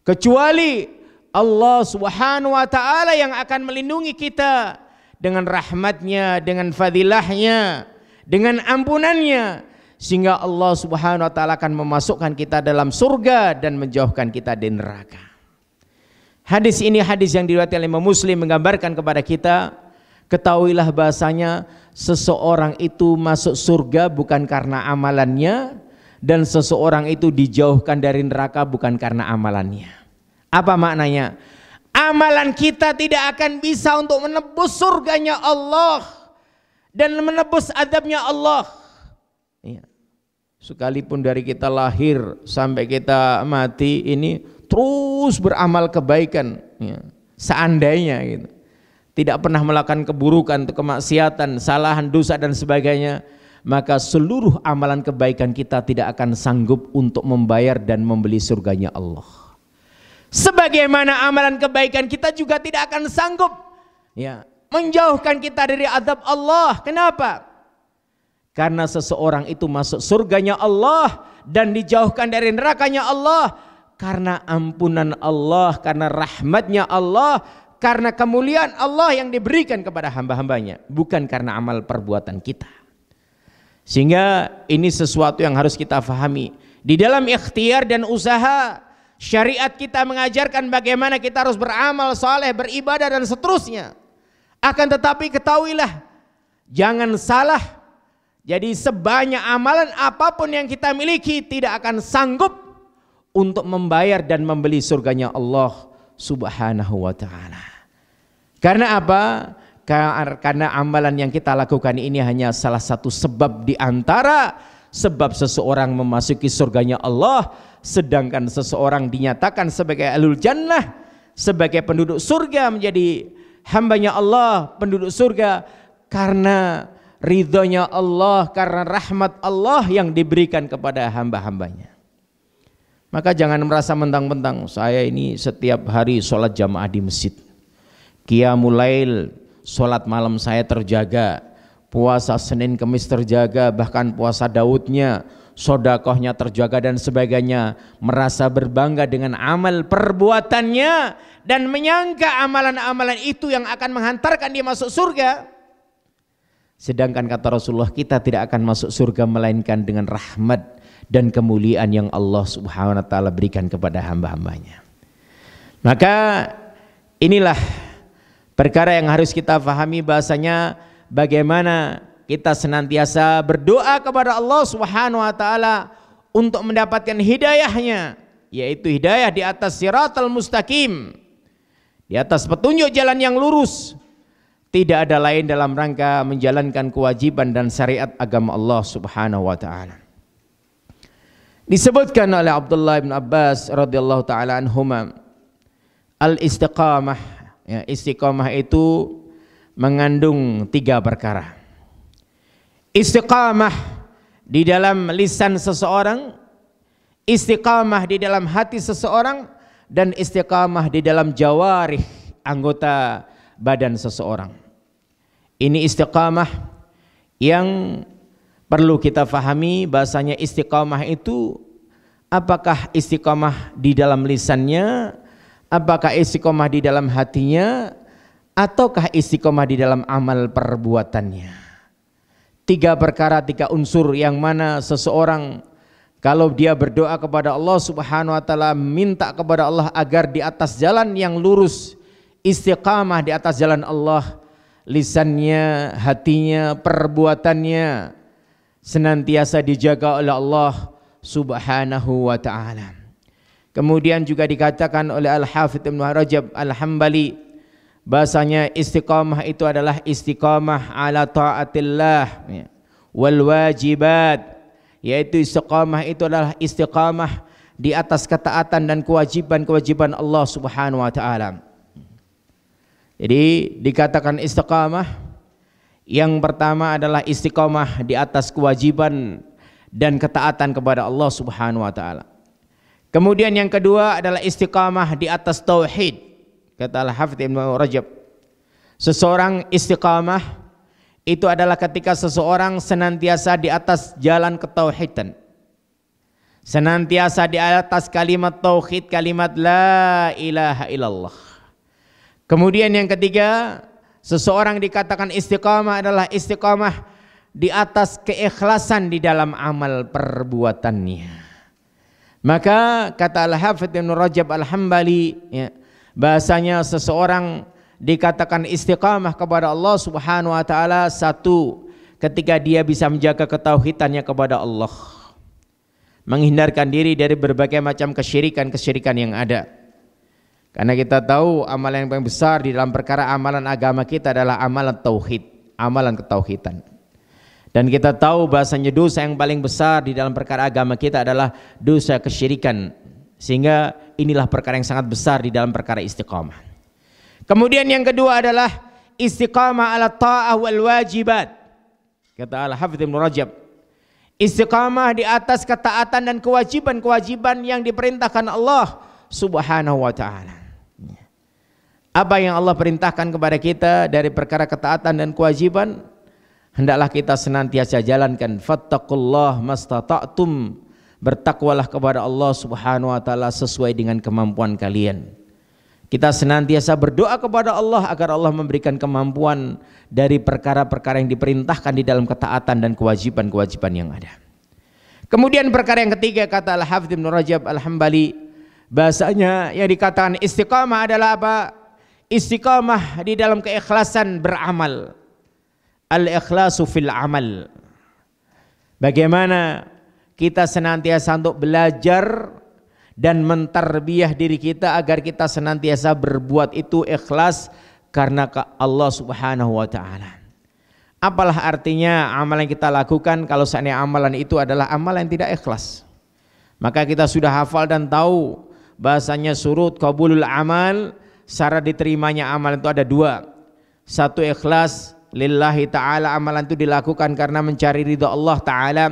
kecuali Allah Subhanahu wa ta'ala yang akan melindungi kita dengan rahmatnya, dengan fadilahnya, dengan ampunannya, sehingga Allah Subhanahu wa ta'ala akan memasukkan kita dalam surga dan menjauhkan kita dari neraka. Hadis ini hadis yang diriwayatkan oleh Imam Muslim menggambarkan kepada kita, ketahuilah bahasanya seseorang itu masuk surga bukan karena amalannya, dan seseorang itu dijauhkan dari neraka bukan karena amalannya. Apa maknanya? Amalan kita tidak akan bisa untuk menebus surganya Allah dan menebus azabnya Allah. Ya. Sekalipun dari kita lahir sampai kita mati ini terus beramal kebaikan, ya. Seandainya gitu, tidak pernah melakukan keburukan, kemaksiatan, salahan, dosa dan sebagainya, maka seluruh amalan kebaikan kita tidak akan sanggup untuk membayar dan membeli surganya Allah. Sebagaimana amalan kebaikan kita juga tidak akan sanggup, ya, menjauhkan kita dari azab Allah. Kenapa? Karena seseorang itu masuk surganya Allah dan dijauhkan dari nerakanya Allah karena ampunan Allah, karena rahmatnya Allah, karena kemuliaan Allah yang diberikan kepada hamba-hambanya, bukan karena amal perbuatan kita. Sehingga ini sesuatu yang harus kita fahami. Di dalam ikhtiar dan usaha, syariat kita mengajarkan bagaimana kita harus beramal saleh, beribadah dan seterusnya. Akan tetapi ketahuilah, jangan salah. Jadi sebanyak amalan apapun yang kita miliki tidak akan sanggup untuk membayar dan membeli surganya Allah Subhanahu wa ta'ala. Karena apa? Karena amalan yang kita lakukan ini hanya salah satu sebab di antara sebab seseorang memasuki surganya Allah, sedangkan seseorang dinyatakan sebagai ahlul jannah, sebagai penduduk surga, menjadi hambanya Allah, penduduk surga karena ridhonya Allah, karena rahmat Allah yang diberikan kepada hamba-hambanya. Maka jangan merasa mentang-mentang saya ini setiap hari sholat jamaah di masjid, qiyamul lail, sholat malam saya terjaga, puasa Senin Kemis terjaga, bahkan puasa Daudnya, sodakohnya terjaga dan sebagainya, merasa berbangga dengan amal perbuatannya dan menyangka amalan-amalan itu yang akan menghantarkan dia masuk surga. Sedangkan kata Rasulullah, kita tidak akan masuk surga melainkan dengan rahmat dan kemuliaan yang Allah Subhanahu wa taala berikan kepada hamba-hambanya. Maka inilah perkara yang harus kita fahami, bahasanya bagaimana kita senantiasa berdoa kepada Allah Subhanahu wa taala untuk mendapatkan hidayahnya, yaitu hidayah di atas siratal mustaqim, di atas petunjuk jalan yang lurus. Tidak ada lain dalam rangka menjalankan kewajiban dan syariat agama Allah Subhanahu wa taala. Disebutkan oleh Abdullah bin Abbas radhiyallahu taala anhuma, al-istiqamah, ya, istiqamah itu mengandung 3 perkara. Istiqamah di dalam lisan seseorang, istiqamah di dalam hati seseorang, dan istiqamah di dalam jawarih, anggota badan seseorang. Ini istiqamah yang perlu kita fahami, bahasanya istiqamah itu apakah istiqamah di dalam lisannya, apakah istiqamah di dalam hatinya, ataukah istiqamah di dalam amal perbuatannya. 3 perkara, 3 unsur yang mana seseorang kalau dia berdoa kepada Allah Subhanahu wa taala, minta kepada Allah agar di atas jalan yang lurus, istiqamah di atas jalan Allah, lisannya, hatinya, perbuatannya senantiasa dijaga oleh Allah Subhanahu wa taala. Kemudian juga dikatakan oleh Al-Hafidz Ibnu Rajab Al-Hambali, bahasanya istiqamah itu adalah istiqamah ala taatillah wal wajibat, yaitu istiqamah itu adalah istiqamah di atas ketaatan dan kewajiban-kewajiban Allah Subhanahu wa taala. Jadi dikatakan istiqamah, yang pertama adalah istiqamah di atas kewajiban dan ketaatan kepada Allah Subhanahu wa taala. Kemudian yang kedua adalah istiqamah di atas tauhid. Kata Al-Hafidz Ibnu Rajab, seseorang istiqamah itu adalah ketika seseorang senantiasa di atas jalan ketauhidan, senantiasa di atas kalimat tauhid, kalimat la ilaha illallah. Kemudian yang ketiga, seseorang dikatakan istiqamah adalah istiqamah di atas keikhlasan di dalam amal perbuatannya. Maka kata Al-Hafidz Ibnu Rajab Al-Hambali, ya, bahasanya seseorang dikatakan istiqamah kepada Allah Subhanahu wa taala, 1, ketika dia bisa menjaga ketauhidannya kepada Allah, menghindarkan diri dari berbagai macam kesyirikan-kesyirikan yang ada. Karena kita tahu amalan yang paling besar di dalam perkara amalan agama kita adalah amalan tauhid, amalan ketauhidan. Dan kita tahu bahasanya dosa yang paling besar di dalam perkara agama kita adalah dosa kesyirikan. Sehingga inilah perkara yang sangat besar di dalam perkara istiqamah. Kemudian yang kedua adalah istiqamah ala ta'ah wal wajibat. Kata Al-Hafidz Ibnu Rajab, istiqamah di atas ketaatan dan kewajiban-kewajiban yang diperintahkan Allah Subhanahu wa taala. Apa yang Allah perintahkan kepada kita dari perkara ketaatan dan kewajiban, hendaklah kita senantiasa jalankan. Fattaqullah mastata'tum, bertakwalah kepada Allah Subhanahu wa taala sesuai dengan kemampuan kalian. Kita senantiasa berdoa kepada Allah agar Allah memberikan kemampuan dari perkara-perkara yang diperintahkan di dalam ketaatan dan kewajiban-kewajiban yang ada. Kemudian perkara yang ketiga, kata Al-Hafidz Ibnu Rajab Al-Hambali, bahasanya yang dikatakan istiqamah adalah apa? Istiqamah di dalam keikhlasan beramal. Al-ikhlasu fil amal. Bagaimana kita senantiasa untuk belajar dan mentarbiyah diri kita agar kita senantiasa berbuat itu ikhlas karena Allah Subhanahu wa taala. Apalah artinya amalan yang kita lakukan kalau seandainya amalan itu adalah amalan yang tidak ikhlas? Maka kita sudah hafal dan tahu bahasanya surut qabulul amal, syarat diterimanya amalan itu ada 2. 1, ikhlas lillahi ta'ala, amalan itu dilakukan karena mencari ridha Allah ta'ala.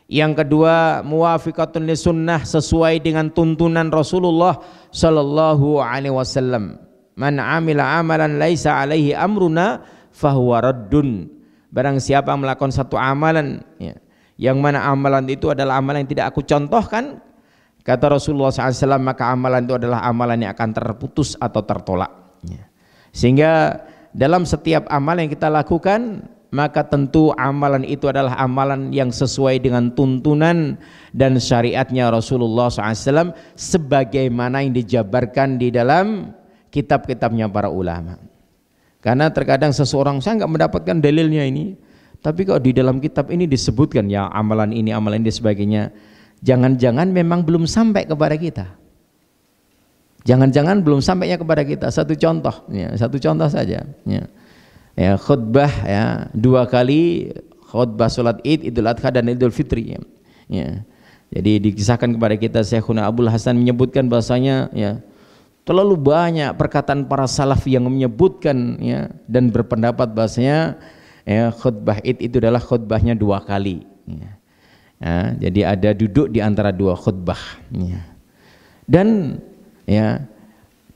Yang kedua, muwafiqatun li sunnah, sesuai dengan tuntunan Rasulullah sallallahu alaihi wasallam. Man amila amalan laisa alaihi amruna fahuwa raddun. barang siapa melakukan satu amalan ya, yang mana amalan itu adalah amalan yang tidak aku contohkan, kata Rasulullah SAW, maka amalan itu adalah amalan yang akan terputus atau tertolak ya. Sehingga dalam setiap amalan yang kita lakukan, maka tentu amalan itu adalah amalan yang sesuai dengan tuntunan dan syariatnya Rasulullah SAW sebagaimana yang dijabarkan di dalam kitab-kitabnya para ulama. Karena terkadang seseorang, saya nggak mendapatkan dalilnya ini, tapi kok di dalam kitab ini disebutkan ya amalan ini dan sebagainya. Jangan-jangan memang belum sampai kepada kita. Jangan-jangan belum sampainya kepada kita. Satu contoh saja. Ya, khutbah ya 2 kali khutbah salat Id, Idul Adha dan Idul Fitri. Ya. Jadi dikisahkan kepada kita Syekhuna Abdul Hasan menyebutkan bahasanya ya terlalu banyak perkataan para salaf yang menyebutkan ya dan berpendapat bahasanya ya, khutbah Id itu adalah khutbahnya 2 kali. Ya. Ya, jadi ada duduk di antara 2 khutbah. Ya. Dan ya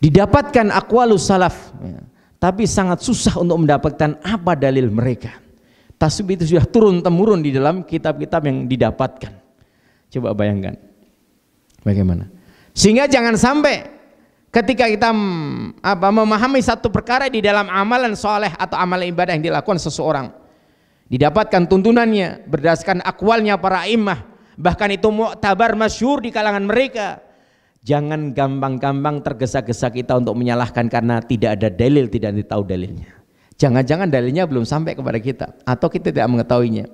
didapatkan aqwalus salaf ya, tapi sangat susah untuk mendapatkan apa dalil mereka. Tasbih itu sudah turun temurun di dalam kitab-kitab yang didapatkan. Coba bayangkan bagaimana. Sehingga jangan sampai ketika kita memahami satu perkara di dalam amalan soleh atau amalan ibadah yang dilakukan seseorang, didapatkan tuntunannya berdasarkan akwalnya para imam, bahkan itu mu'tabar masyhur di kalangan mereka. Jangan gampang-gampang tergesa-gesa kita untuk menyalahkan karena tidak ada dalil, tidak ditahu dalilnya. Jangan-jangan dalilnya belum sampai kepada kita atau kita tidak mengetahuinya.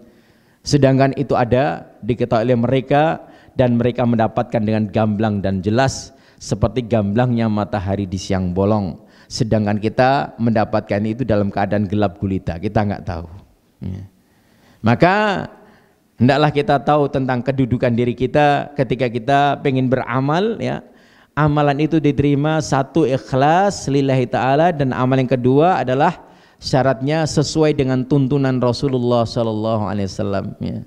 Sedangkan itu ada diketahui oleh mereka dan mereka mendapatkan dengan gamblang dan jelas seperti gamblangnya matahari di siang bolong. Sedangkan kita mendapatkan itu dalam keadaan gelap gulita, kita nggak tahu. Ya. Maka hendaklah kita tahu tentang kedudukan diri kita ketika kita pengen beramal ya. Amalan itu diterima, satu ikhlas lillahi ta'ala, dan amalan yang kedua adalah syaratnya sesuai dengan tuntunan Rasulullah SAW ya.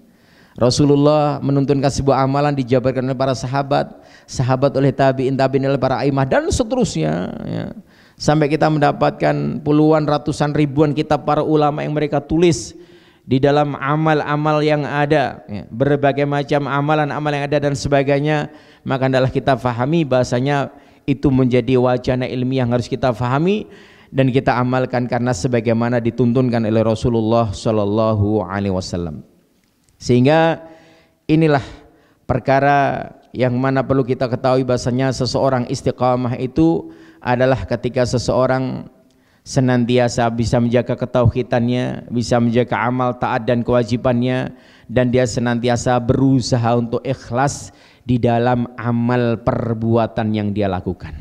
Rasulullah menuntunkan sebuah amalan dijabarkan oleh para sahabat oleh tabi'in oleh para imam dan seterusnya ya. Sampai kita mendapatkan puluhan, ratusan, ribuan kitab para ulama yang mereka tulis di dalam amal-amal yang ada ya, berbagai macam amalan-amalan yang ada dan sebagainya. Maka adalah kita fahami bahasanya itu menjadi wacana ilmiah yang harus kita fahami dan kita amalkan karena sebagaimana dituntunkan oleh Rasulullah SAW. Sehingga inilah perkara yang mana perlu kita ketahui bahasanya seseorang istiqamah itu adalah ketika seseorang senantiasa bisa menjaga ketauhidannya, bisa menjaga amal taat dan kewajibannya, dan dia senantiasa berusaha untuk ikhlas di dalam amal perbuatan yang dia lakukan.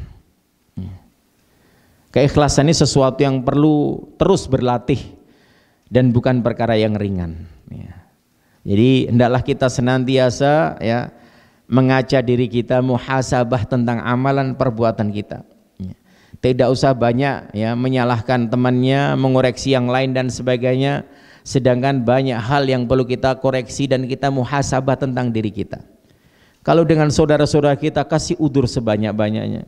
Keikhlasan ini sesuatu yang perlu terus berlatih dan bukan perkara yang ringan. Jadi hendaklah kita senantiasa ya mengaca diri kita, muhasabah tentang amalan perbuatan kita. Tidak usah banyak ya menyalahkan temannya, mengoreksi yang lain dan sebagainya, sedangkan banyak hal yang perlu kita koreksi dan kita muhasabah tentang diri kita. Kalau dengan saudara-saudara kita kasih udur sebanyak-banyaknya.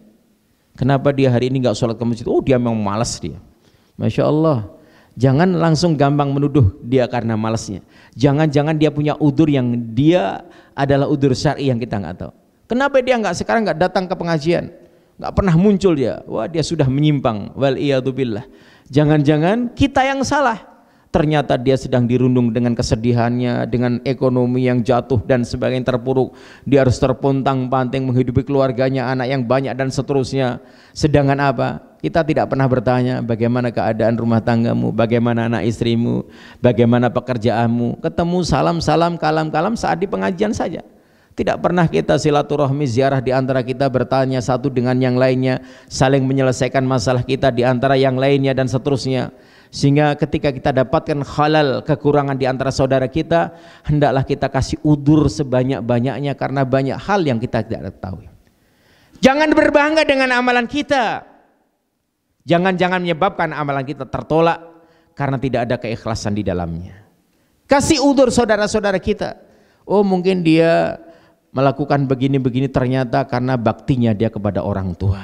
Kenapa dia hari ini nggak sholat ke masjid? Oh dia memang malas dia. Masya Allah. Jangan langsung gampang menuduh dia karena malasnya. Jangan-jangan dia punya udur yang dia adalah udur syar'i yang kita nggak tahu. Kenapa dia sekarang nggak datang ke pengajian? Nggak pernah muncul dia. Wah dia sudah menyimpang. Wal iyadu billah. Jangan-jangan kita yang salah. Ternyata dia sedang dirundung dengan kesedihannya, dengan ekonomi yang jatuh dan sebagainya terpuruk. Dia harus terpontang-panting menghidupi keluarganya, anak yang banyak dan seterusnya. Sedangkan apa? Kita tidak pernah bertanya bagaimana keadaan rumah tanggamu, bagaimana anak istrimu, bagaimana pekerjaanmu. Ketemu salam-salam, kalam-kalam saat di pengajian saja. Tidak pernah kita silaturahmi ziarah di antara kita, bertanya satu dengan yang lainnya, saling menyelesaikan masalah kita di antara yang lainnya dan seterusnya. Sehingga ketika kita dapatkan khalal, kekurangan di antara saudara kita, hendaklah kita kasih udur sebanyak-banyaknya karena banyak hal yang kita tidak tahu. Jangan berbangga dengan amalan kita. Jangan-jangan menyebabkan amalan kita tertolak karena tidak ada keikhlasan di dalamnya. Kasih udur saudara-saudara kita. Oh mungkin dia melakukan begini-begini ternyata karena baktinya dia kepada orang tua.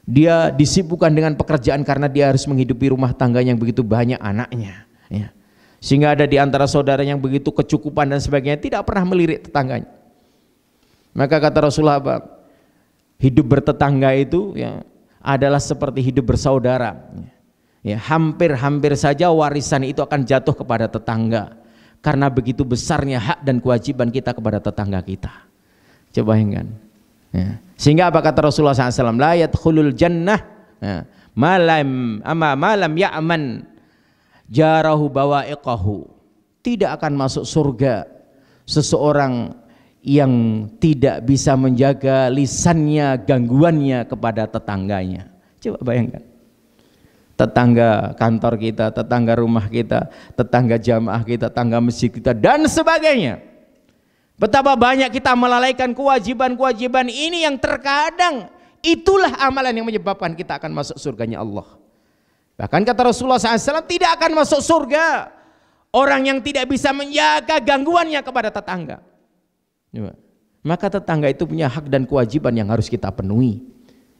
Dia disibukkan dengan pekerjaan karena dia harus menghidupi rumah tangganya yang begitu banyak anaknya ya. Sehingga ada di antara saudara yang begitu kecukupan dan sebagainya, tidak pernah melirik tetangganya. Maka kata Rasulullah apa? Hidup bertetangga itu ya adalah seperti hidup bersaudara. Ya, hampir-hampir saja warisan itu akan jatuh kepada tetangga. Karena begitu besarnya hak dan kewajiban kita kepada tetangga kita. Coba bayangkan. Ya. Sehingga apa kata Rasulullah SAW? La yadkhulul jannah ya, malam ya'man jarahu bawa'iqahu. Tidak akan masuk surga seseorang yang tidak bisa menjaga lisannya, gangguannya kepada tetangganya. Coba bayangkan. Tetangga kantor kita, tetangga rumah kita, tetangga jamaah kita, tetangga masjid kita dan sebagainya. Betapa banyak kita melalaikan kewajiban-kewajiban ini yang terkadang itulah amalan yang menyebabkan kita akan masuk surganya Allah. Bahkan kata Rasulullah SAW, tidak akan masuk surga orang yang tidak bisa menjaga gangguannya kepada tetangga. Maka tetangga itu punya hak dan kewajiban yang harus kita penuhi.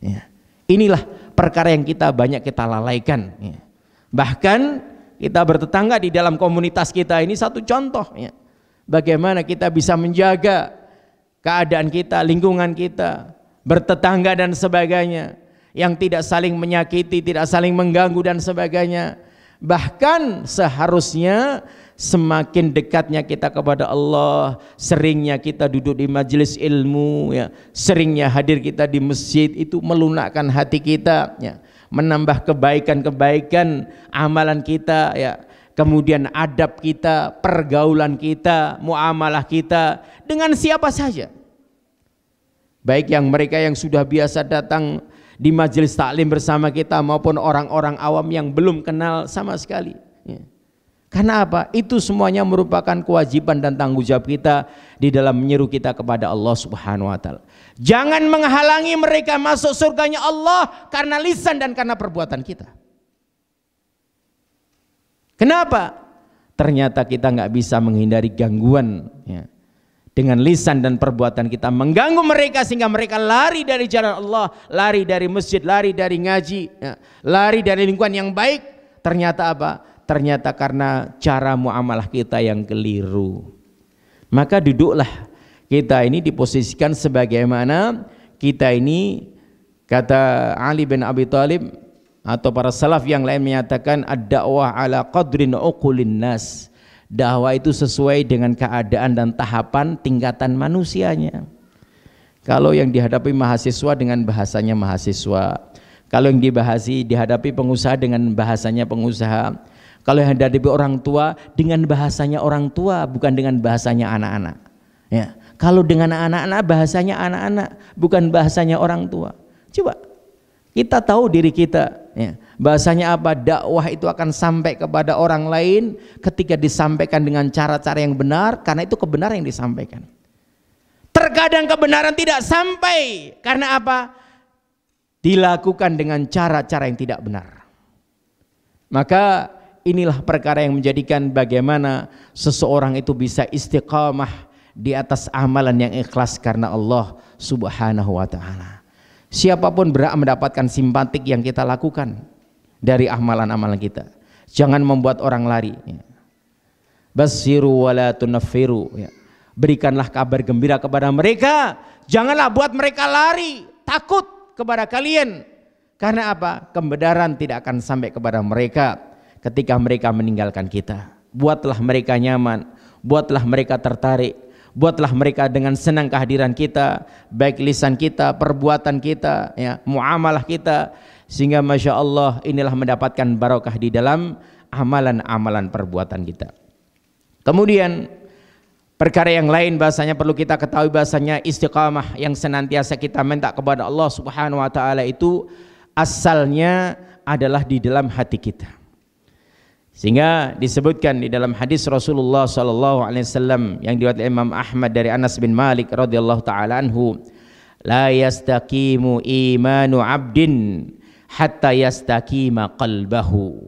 Ya. Inilah perkara yang banyak kita lalaikan. Ya. Bahkan kita bertetangga di dalam komunitas kita ini satu contoh. Ya. Bagaimana kita bisa menjaga keadaan kita, lingkungan kita, bertetangga dan sebagainya, yang tidak saling menyakiti, tidak saling mengganggu dan sebagainya. Bahkan seharusnya semakin dekatnya kita kepada Allah, seringnya kita duduk di majelis ilmu, ya, seringnya hadir kita di masjid, itu melunakkan hati kita, ya, menambah kebaikan-kebaikan amalan kita, ya. Kemudian adab kita, pergaulan kita, muamalah kita dengan siapa saja. Baik yang mereka yang sudah biasa datang di majelis taklim bersama kita maupun orang-orang awam yang belum kenal sama sekali. Ya. Karena apa? Itu semuanya merupakan kewajiban dan tanggung jawab kita di dalam menyeru kita kepada Allah Subhanahu wa taala. Jangan menghalangi mereka masuk surganya Allah karena lisan dan karena perbuatan kita. Kenapa? Ternyata kita nggak bisa menghindari gangguan, ya. Dengan lisan dan perbuatan kita mengganggu mereka sehingga mereka lari dari jalan Allah, lari dari masjid, lari dari ngaji, ya. Lari dari lingkungan yang baik. Ternyata apa? Ternyata karena cara muamalah kita yang keliru. Maka duduklah kita ini diposisikan sebagaimana kita ini, kata Ali bin Abi Thalib atau para salaf yang lain menyatakan ad-da'wah ala qadrin uqulin nas. Dakwah itu sesuai dengan keadaan dan tahapan tingkatan manusianya. Kalau yang dihadapi mahasiswa dengan bahasanya mahasiswa, kalau yang dihadapi pengusaha dengan bahasanya pengusaha, kalau yang dihadapi orang tua dengan bahasanya orang tua, bukan dengan bahasanya anak-anak. Ya. Kalau dengan anak-anak bahasanya anak-anak, bukan bahasanya orang tua. Coba kita tahu diri kita, ya. Bahasanya apa? Dakwah itu akan sampai kepada orang lain ketika disampaikan dengan cara-cara yang benar, karena itu kebenaran yang disampaikan. Terkadang kebenaran tidak sampai karena apa? Dilakukan dengan cara-cara yang tidak benar. Maka inilah perkara yang menjadikan bagaimana seseorang itu bisa istiqamah di atas amalan yang ikhlas karena Allah Subhanahu wa taala. Siapapun berhak mendapatkan simpatik yang kita lakukan dari amalan-amalan kita. Jangan membuat orang lari. Basiru wala tunaffiru. Berikanlah kabar gembira kepada mereka. Janganlah buat mereka lari, takut kepada kalian. Karena apa? Kebenaran tidak akan sampai kepada mereka ketika mereka meninggalkan kita. Buatlah mereka nyaman, buatlah mereka tertarik. Buatlah mereka dengan senang kehadiran kita, baik lisan kita, perbuatan kita, ya, muamalah kita, sehingga masya Allah inilah mendapatkan barokah di dalam amalan-amalan perbuatan kita. Kemudian perkara yang lain bahasanya perlu kita ketahui bahasanya istiqamah yang senantiasa kita minta kepada Allah Subhanahu wa taala itu asalnya adalah di dalam hati kita. Sehingga disebutkan di dalam hadis Rasulullah SAW yang diriwayatkan Imam Ahmad dari Anas bin Malik radhiyallahu taala anhu, la yastaqimu imanu 'abdin hatta yastaqima qalbahu.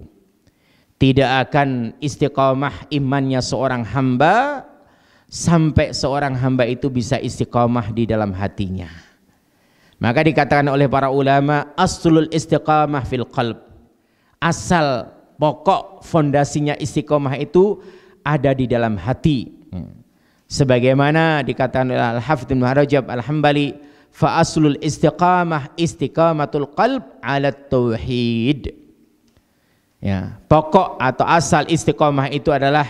Tidak akan istiqamah imannya seorang hamba sampai seorang hamba itu bisa istiqamah di dalam hatinya. Maka dikatakan oleh para ulama aslul istiqamah fil qalb. Asal pokok fondasinya istiqomah itu ada di dalam hati. Sebagaimana dikatakan oleh Al-Hafidz Ibnu Rajab Al-Hambali, fa aslul istiqamah istiqamatul qalb ala tauhid. Ya, pokok atau asal istiqomah itu adalah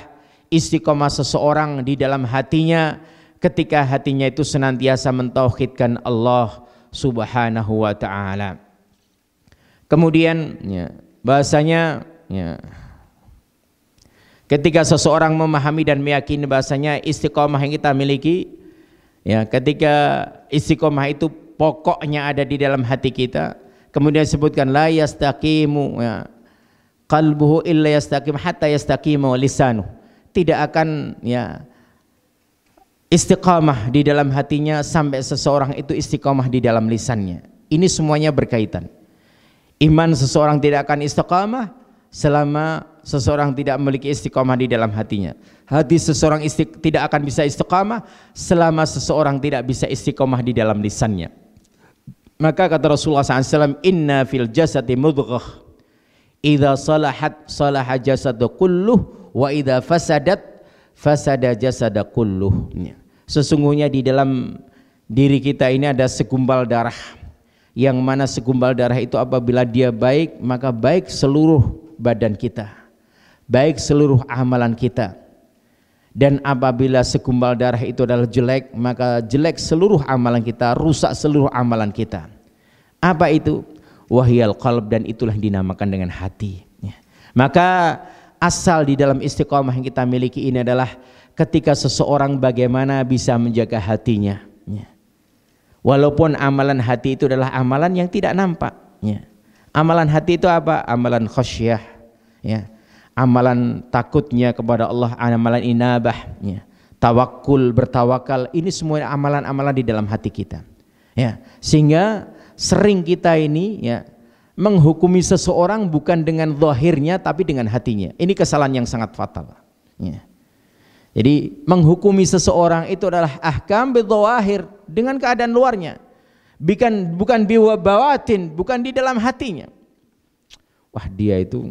istiqomah seseorang di dalam hatinya ketika hatinya itu senantiasa mentauhidkan Allah Subhanahu wa taala. Kemudian ya, bahasanya ya, ketika seseorang memahami dan meyakini bahasanya istiqomah yang kita miliki, ya, ketika istiqomah itu pokoknya ada di dalam hati kita, kemudian disebutkan la yastaqimu ya, qalbuhu illa yastaqim hatta yastaqimu lisanuh. Tidak akan ya istiqamah di dalam hatinya sampai seseorang itu istiqamah di dalam lisannya. Ini semuanya berkaitan. Iman seseorang tidak akan istiqamah selama seseorang tidak memiliki istiqamah di dalam hatinya. Hati seseorang tidak akan bisa istiqamah selama seseorang tidak bisa istiqamah di dalam lisannya. Maka kata Rasulullah SAW, inna fil jasadi mudghah, idza salahat salaha jasadu kulluh, wa idza fasadat fasada jasada kulluh. Sesungguhnya di dalam diri kita ini ada segumpal darah, yang mana segumpal darah itu apabila dia baik, maka baik seluruh badan kita, baik seluruh amalan kita. Dan apabila segumpal darah itu adalah jelek, maka jelek seluruh amalan kita, rusak seluruh amalan kita. Apa itu? Wahyal qalb, dan itulah yang dinamakan dengan hati. Maka asal di dalam istiqomah yang kita miliki ini adalah ketika seseorang bagaimana bisa menjaga hatinya. Walaupun amalan hati itu adalah amalan yang tidak nampak. Amalan hati itu apa? Amalan khasyah, ya. Amalan takutnya kepada Allah, amalan inabah, ya. Tawakul, bertawakal, ini semua amalan-amalan di dalam hati kita. Ya, sehingga sering kita ini ya menghukumi seseorang bukan dengan zahirnya tapi dengan hatinya. Ini kesalahan yang sangat fatal. Ya. Jadi menghukumi seseorang itu adalah ahkam bidzawahir, dengan keadaan luarnya. Bukan biwabawatin, bukan di dalam hatinya. Wah, dia itu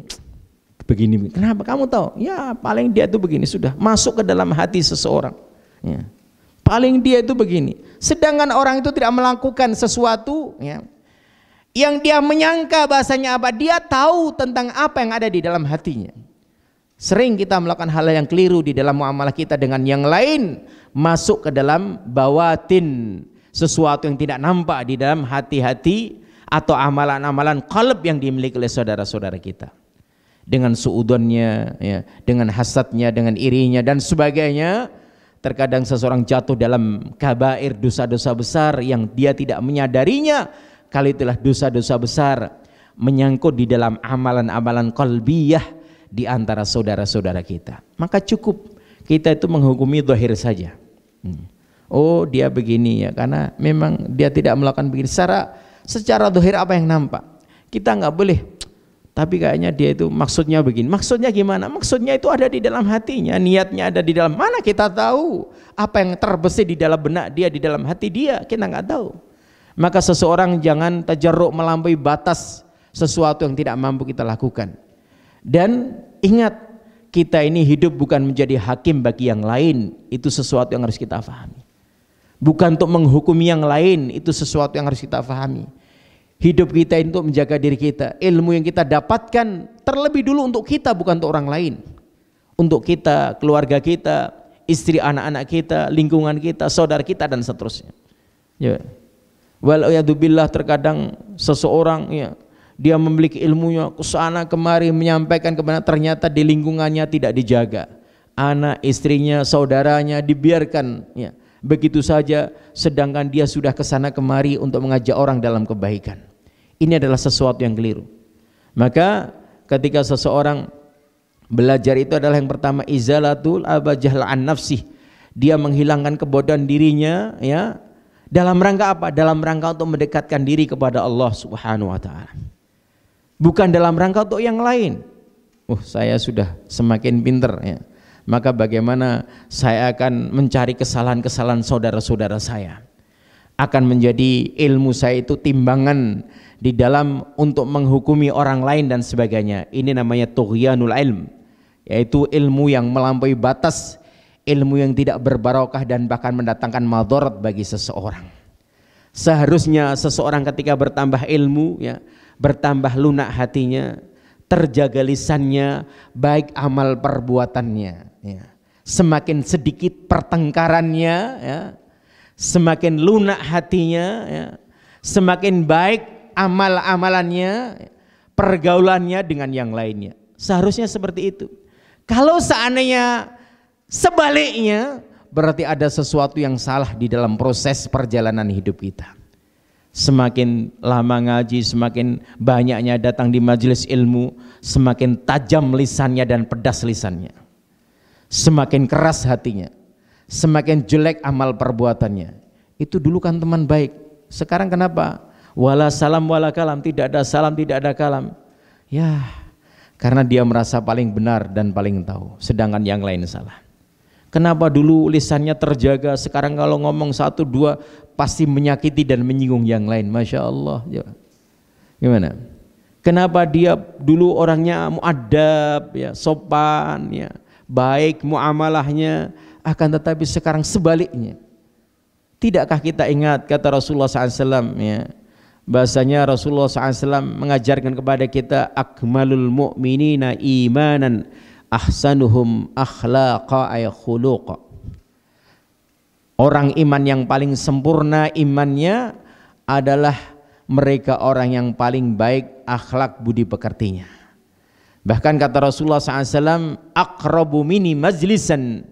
begini. Kenapa kamu tahu? Ya paling dia itu begini, sudah masuk ke dalam hati seseorang. Ya. Paling dia itu begini. Sedangkan orang itu tidak melakukan sesuatu ya, yang dia menyangka bahasanya apa? Dia tahu tentang apa yang ada di dalam hatinya. Sering kita melakukan hal yang keliru di dalam muamalah kita dengan yang lain, masuk ke dalam bawatin, sesuatu yang tidak nampak di dalam hati-hati atau amalan-amalan qalb yang dimiliki oleh saudara-saudara kita. Dengan suudonnya, ya, dengan hasadnya, dengan irinya dan sebagainya. Terkadang seseorang jatuh dalam kabair, dosa-dosa besar yang dia tidak menyadarinya. Kali itulah dosa-dosa besar menyangkut di dalam amalan-amalan qalbiyah di antara saudara-saudara kita. Maka cukup kita itu menghukumi zahir saja. Oh, dia begini ya, karena memang dia tidak melakukan begini. Secara zahir apa yang nampak? Kita nggak boleh. Tapi kayaknya dia itu maksudnya begini. Maksudnya gimana? Maksudnya itu ada di dalam hatinya, niatnya ada di dalam. Mana kita tahu apa yang terbesit di dalam benak dia, di dalam hati dia? Kita nggak tahu. Maka seseorang jangan tajarruk melampaui batas sesuatu yang tidak mampu kita lakukan. Dan ingat, kita ini hidup bukan menjadi hakim bagi yang lain. Itu sesuatu yang harus kita pahami. Bukan untuk menghukumi yang lain, itu sesuatu yang harus kita pahami. Hidup kita ini untuk menjaga diri kita. Ilmu yang kita dapatkan terlebih dulu untuk kita, bukan untuk orang lain. Untuk kita, keluarga kita, istri anak-anak kita, lingkungan kita, saudara kita dan seterusnya. Ya. Wal'iyadzubillah, terkadang seseorang ya, dia memiliki ilmunya kesana kemari menyampaikan kepada, ternyata di lingkungannya tidak dijaga. Anak, istrinya, saudaranya dibiarkan ya, begitu saja, sedangkan dia sudah kesana kemari untuk mengajak orang dalam kebaikan. Ini adalah sesuatu yang keliru. Maka ketika seseorang belajar itu adalah yang pertama izalatul abajahla an nafsih. Dia menghilangkan kebodohan dirinya ya. Dalam rangka apa? Dalam rangka untuk mendekatkan diri kepada Allah Subhanahu wa taala. Bukan dalam rangka untuk yang lain. Saya sudah semakin pinter ya. Maka bagaimana saya akan mencari kesalahan-kesalahan saudara-saudara saya. akan menjadi ilmu saya itu timbangan di dalam untuk menghukumi orang lain dan sebagainya. Ini namanya tughyanul ilm, yaitu ilmu yang melampaui batas, ilmu yang tidak berbarokah dan bahkan mendatangkan madarat bagi seseorang. Seharusnya seseorang ketika bertambah ilmu, ya, bertambah lunak hatinya, terjaga lisannya, baik amal perbuatannya, ya. Semakin sedikit pertengkarannya, ya, semakin lunak hatinya, ya, semakin baik amal-amalannya, pergaulannya dengan yang lainnya. Seharusnya seperti itu. Kalau seandainya sebaliknya, berarti ada sesuatu yang salah di dalam proses perjalanan hidup kita. Semakin lama ngaji, semakin banyaknya datang di majelis ilmu, semakin tajam lisannya dan pedas lisannya, semakin keras hatinya, semakin jelek amal perbuatannya. Itu dulu kan teman baik, sekarang kenapa? Wala salam wala kalam, tidak ada salam, tidak ada kalam. Ya, karena dia merasa paling benar dan paling tahu, sedangkan yang lain salah. Kenapa dulu lisannya terjaga, sekarang kalau ngomong satu dua pasti menyakiti dan menyinggung yang lain. Masya Allah. Gimana? Kenapa dia dulu orangnya muadab, ya, sopan, ya, baik muamalahnya, akan tetapi sekarang sebaliknya. Tidakkah kita ingat kata Rasulullah SAW, ya, bahasanya Rasulullah SAW mengajarkan kepada kita, akmalul mu'minina imanan ahsanuhum akhlaqa ay khuluqa. Orang iman yang paling sempurna imannya adalah mereka orang yang paling baik akhlak budi pekertinya. Bahkan kata Rasulullah SAW, aqrabu mini majlisan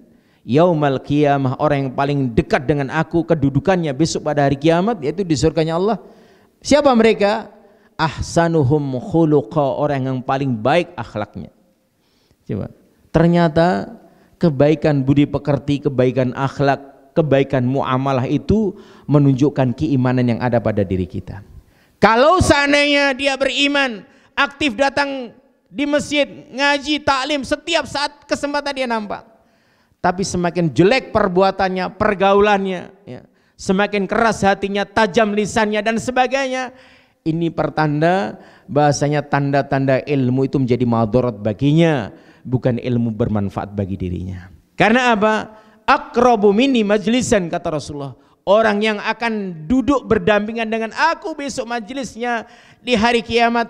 yaumal qiyamah, orang yang paling dekat dengan aku kedudukannya besok pada hari kiamat, yaitu di surganya Allah. Siapa mereka? Ahsanuhum khuluqa, orang yang paling baik akhlaknya. Coba. Ternyata kebaikan budi pekerti, kebaikan akhlak, kebaikan muamalah itu menunjukkan keimanan yang ada pada diri kita. Kalau seandainya dia beriman, aktif datang di masjid, ngaji, taklim, setiap saat kesempatan dia nampak. Tapi semakin jelek perbuatannya, pergaulannya, ya, semakin keras hatinya, tajam lisannya dan sebagainya, ini pertanda bahasanya tanda-tanda ilmu itu menjadi madarat baginya, bukan ilmu bermanfaat bagi dirinya. Karena apa? Aqrabu minni majlisan, kata Rasulullah, orang yang akan duduk berdampingan dengan aku besok majelisnya di hari kiamat,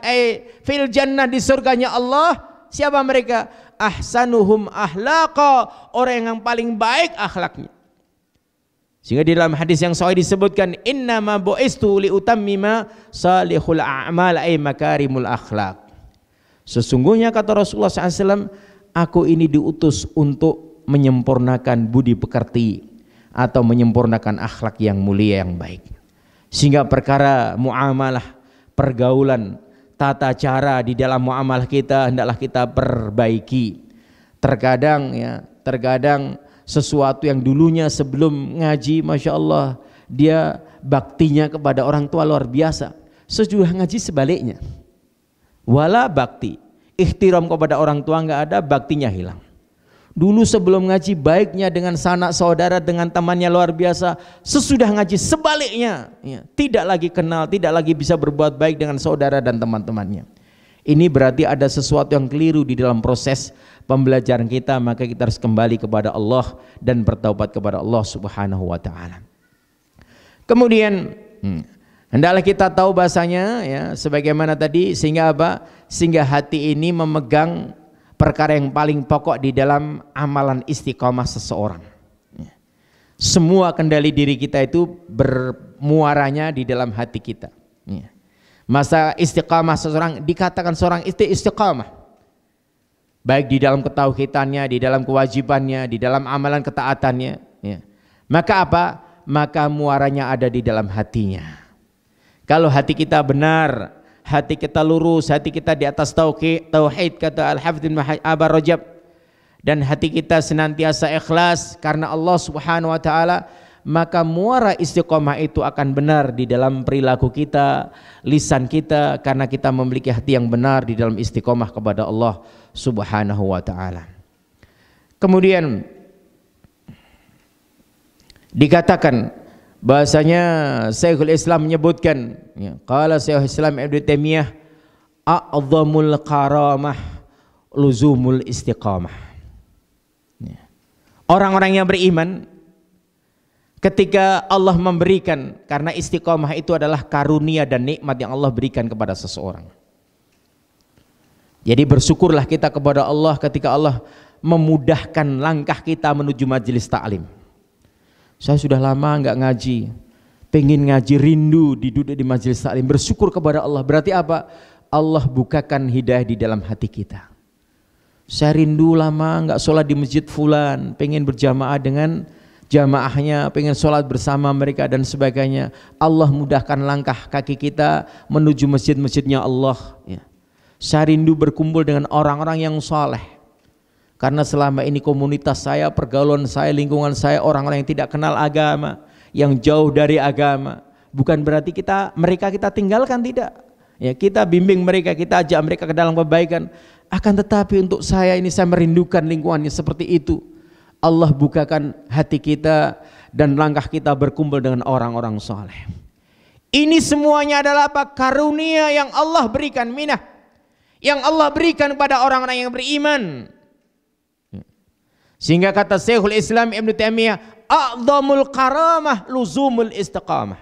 fil jannah, di surganya Allah. Siapa mereka? Ahsanuhum ahlaqa, orang yang paling baik akhlaknya. Sehingga di dalam hadis yang sahih disebutkan, innama bu'istu liutammima salihul a'mal ay makarimul akhlak. Sesungguhnya kata Rasulullah SAW, aku ini diutus untuk menyempurnakan budi pekerti atau menyempurnakan akhlak yang mulia yang baik. Sehingga perkara muamalah, pergaulan, tata cara di dalam muamalah kita hendaklah kita perbaiki. Terkadang, ya, terkadang sesuatu yang dulunya sebelum ngaji, Masya Allah, dia baktinya kepada orang tua luar biasa. Sesudah ngaji sebaliknya, wala bakti, ihtiram kepada orang tua nggak ada, baktinya hilang. Dulu sebelum ngaji baiknya dengan sanak saudara, dengan temannya luar biasa. Sesudah ngaji sebaliknya, ya, tidak lagi kenal, tidak lagi bisa berbuat baik dengan saudara dan teman-temannya. Ini berarti ada sesuatu yang keliru di dalam proses pembelajaran kita. Maka kita harus kembali kepada Allah dan bertaubat kepada Allah Subhanahu wa ta'ala. Kemudian hendaklah kita tahu bahasanya, ya, sebagaimana tadi, sehingga apa? Sehingga hati ini memegang perkara yang paling pokok di dalam amalan istiqamah seseorang. Semua kendali diri kita itu bermuaranya di dalam hati kita. Masa istiqamah seseorang, dikatakan seorang istiqamah, baik di dalam ketauhidannya, di dalam kewajibannya, di dalam amalan ketaatannya, ya. Maka apa? Maka muaranya ada di dalam hatinya. Kalau hati kita benar, hati kita lurus, hati kita di atas tauhid, kata Al-Hafidz Ibnu Rajab, dan hati kita senantiasa ikhlas karena Allah Subhanahu wa ta'ala, maka muara istiqomah itu akan benar di dalam perilaku kita, lisan kita, karena kita memiliki hati yang benar di dalam istiqomah kepada Allah Subhanahu wa ta'ala. Kemudian dikatakan bahasanya Syekhul Islam menyebutkan, ya, qala Syekhul Islam Ibnu Taimiyah, a'dhamul karamah luzumul istiqamah. Ya. Orang-orang yang beriman ketika Allah memberikan, karena istiqamah itu adalah karunia dan nikmat yang Allah berikan kepada seseorang. Jadi bersyukurlah kita kepada Allah ketika Allah memudahkan langkah kita menuju majelis ta'lim. Saya sudah lama nggak ngaji, pengen ngaji, rindu duduk di majelis ta'lim. Bersyukur kepada Allah. Berarti apa? Allah bukakan hidayah di dalam hati kita. Saya rindu lama nggak sholat di masjid fulan, pengen berjamaah dengan jamaahnya, pengen sholat bersama mereka dan sebagainya. Allah mudahkan langkah kaki kita menuju masjid-masjidnya Allah. Ya. Saya rindu berkumpul dengan orang-orang yang saleh. Karena selama ini komunitas saya, pergaulan saya, lingkungan saya orang-orang yang tidak kenal agama, yang jauh dari agama. Bukan berarti mereka kita tinggalkan, tidak. Ya, kita bimbing mereka, kita ajak mereka ke dalam kebaikan. Akan tetapi untuk saya ini, saya merindukan lingkungannya seperti itu. Allah bukakan hati kita dan langkah kita berkumpul dengan orang-orang saleh. Ini semuanya adalah apa? Karunia yang Allah berikan, minah yang Allah berikan kepada orang-orang yang beriman. Sehingga kata Syekhul Islam Ibnu Taimiyah, a'dhamul karamah luzumul istiqamah.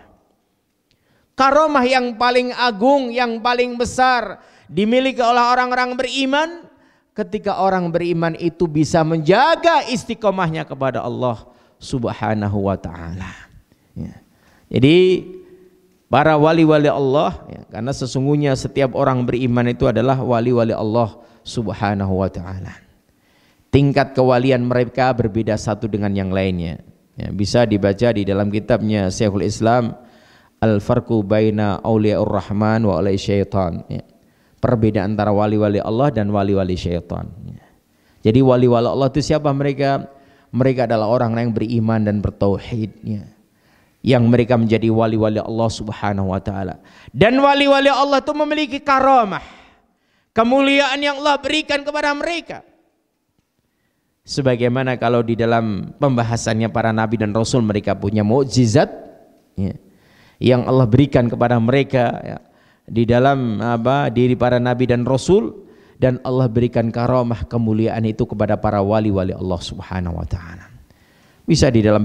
Karamah yang paling agung, yang paling besar dimiliki oleh orang-orang beriman, ketika orang beriman itu bisa menjaga istiqomahnya kepada Allah Subhanahu wa ta'ala. Ya. Jadi para wali-wali Allah, ya, karena sesungguhnya setiap orang beriman itu adalah wali-wali Allah Subhanahu wa ta'ala. Tingkat kewalian mereka berbeda satu dengan yang lainnya. Ya, bisa dibaca di dalam kitabnya Syekhul Islam Al-Farqu Baina Auliyaur Rahman wa Auliya Syaitan. Ya. Perbedaan antara wali-wali Allah dan wali-wali syaitan. Ya. Jadi wali-wali Allah itu siapa mereka? Mereka adalah orang yang beriman dan bertauhid. Ya. Yang mereka menjadi wali-wali Allah Subhanahu wa ta'ala. Dan wali-wali Allah itu memiliki karamah, kemuliaan yang Allah berikan kepada mereka. Sebagaimana kalau di dalam pembahasannya para nabi dan rasul, mereka punya mukjizat, ya, yang Allah berikan kepada mereka, ya, di dalam diri para nabi dan rasul, dan Allah berikan karamah, kemuliaan itu kepada para wali-wali Allah Subhanahu wa ta'ala. Bisa di dalam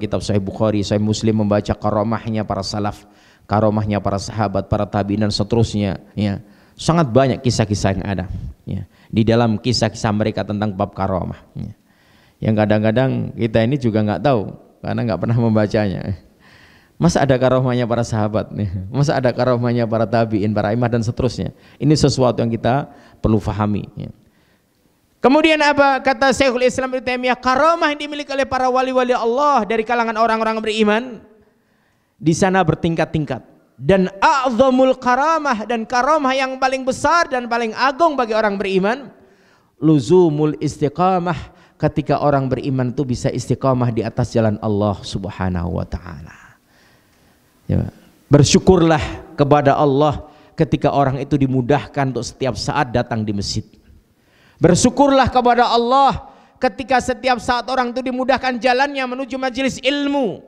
kitab Sahih Bukhari, Sahih Muslim membaca karamahnya para salaf, karamahnya para sahabat, para tabi'in dan seterusnya, ya. Sangat banyak kisah-kisah yang ada, ya, di dalam kisah-kisah mereka tentang bab karamah, ya. Yang kadang-kadang kita ini juga nggak tahu karena nggak pernah membacanya. Masa ada karamahnya para sahabat, ya? Masa ada karamahnya para tabi'in, para imam dan seterusnya. Ini sesuatu yang kita perlu fahami, ya. Kemudian apa kata Syekhul Islam Ibnu Taimiyah? Karamah yang dimiliki oleh para wali-wali Allah dari kalangan orang-orang beriman di sana bertingkat-tingkat. Dan a'dhamul karamah, dan karamah yang paling besar dan paling agung bagi orang beriman, luzumul istiqamah, ketika orang beriman itu bisa istiqamah di atas jalan Allah Subhanahu wa ta'ala. Ya. Bersyukurlah kepada Allah ketika orang itu dimudahkan untuk setiap saat datang di masjid. Bersyukurlah kepada Allah ketika setiap saat orang itu dimudahkan jalannya menuju majelis ilmu,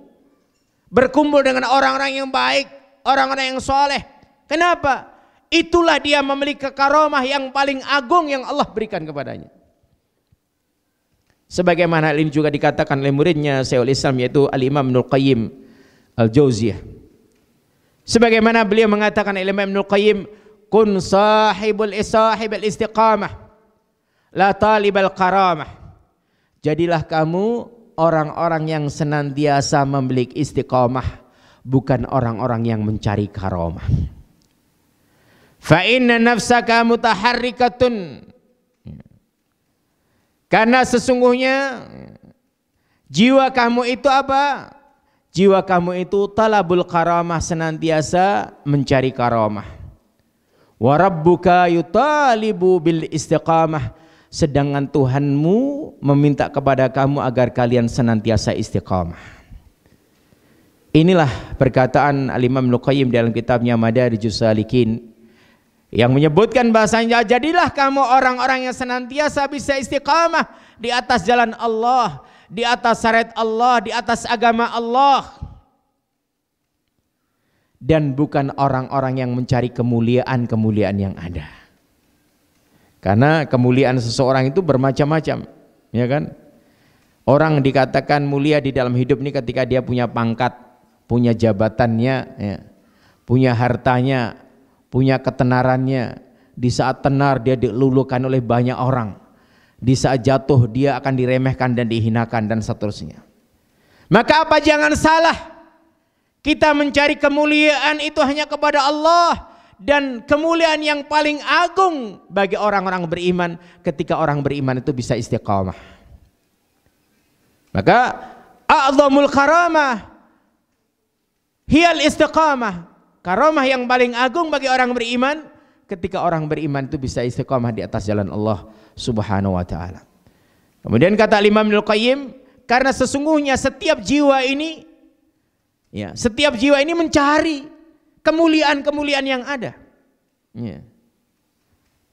berkumpul dengan orang-orang yang baik, orang-orang yang soleh. Kenapa? Itulah dia memiliki karamah yang paling agung yang Allah berikan kepadanya. Sebagaimana hal ini juga dikatakan oleh muridnya Syekhul Islam, yaitu Al-Imam Ibnul Qayyim Al-Jauziyah. Sebagaimana beliau mengatakan, Al-Imam Ibnul Qayyim, kun sahibul istiqamah la talibal karamah. Jadilah kamu orang-orang yang senantiasa memiliki istiqamah, bukan orang-orang yang mencari karamah. Fa inna nafsaka mutaharrikatun, karena sesungguhnya jiwa kamu itu apa? Jiwa kamu itu talabul karamah, senantiasa mencari karamah. Wa rabbuka yutalibu bil istiqamah, sedangkan Tuhanmu meminta kepada kamu agar kalian senantiasa istiqamah. Inilah perkataan Al-Imam Ibnu Qayyim dalam kitabnya Madarijus Salikin, yang menyebutkan bahasanya, jadilah kamu orang-orang yang senantiasa bisa istiqamah di atas jalan Allah, di atas syariat Allah, di atas agama Allah. dan bukan orang-orang yang mencari kemuliaan yang ada. Karena kemuliaan seseorang itu bermacam-macam, ya kan? Orang dikatakan mulia di dalam hidup ini ketika dia punya pangkat, punya jabatannya, ya, punya hartanya, punya ketenarannya. Di saat tenar dia dilulukan oleh banyak orang. Di saat jatuh dia akan diremehkan dan dihinakan dan seterusnya. Maka apa, jangan salah, kita mencari kemuliaan itu hanya kepada Allah, dan kemuliaan yang paling agung bagi orang-orang beriman ketika orang beriman itu bisa istiqamah. Maka a'zamul karamah hiyal istiqamah. Karamah yang paling agung bagi orang beriman ketika orang beriman itu bisa istiqamah di atas jalan Allah Subhanahu wa taala. Kemudian kata Imam Ibnu Qayyim, karena sesungguhnya setiap jiwa ini, ya, setiap jiwa ini mencari kemuliaan-kemuliaan yang ada, ya,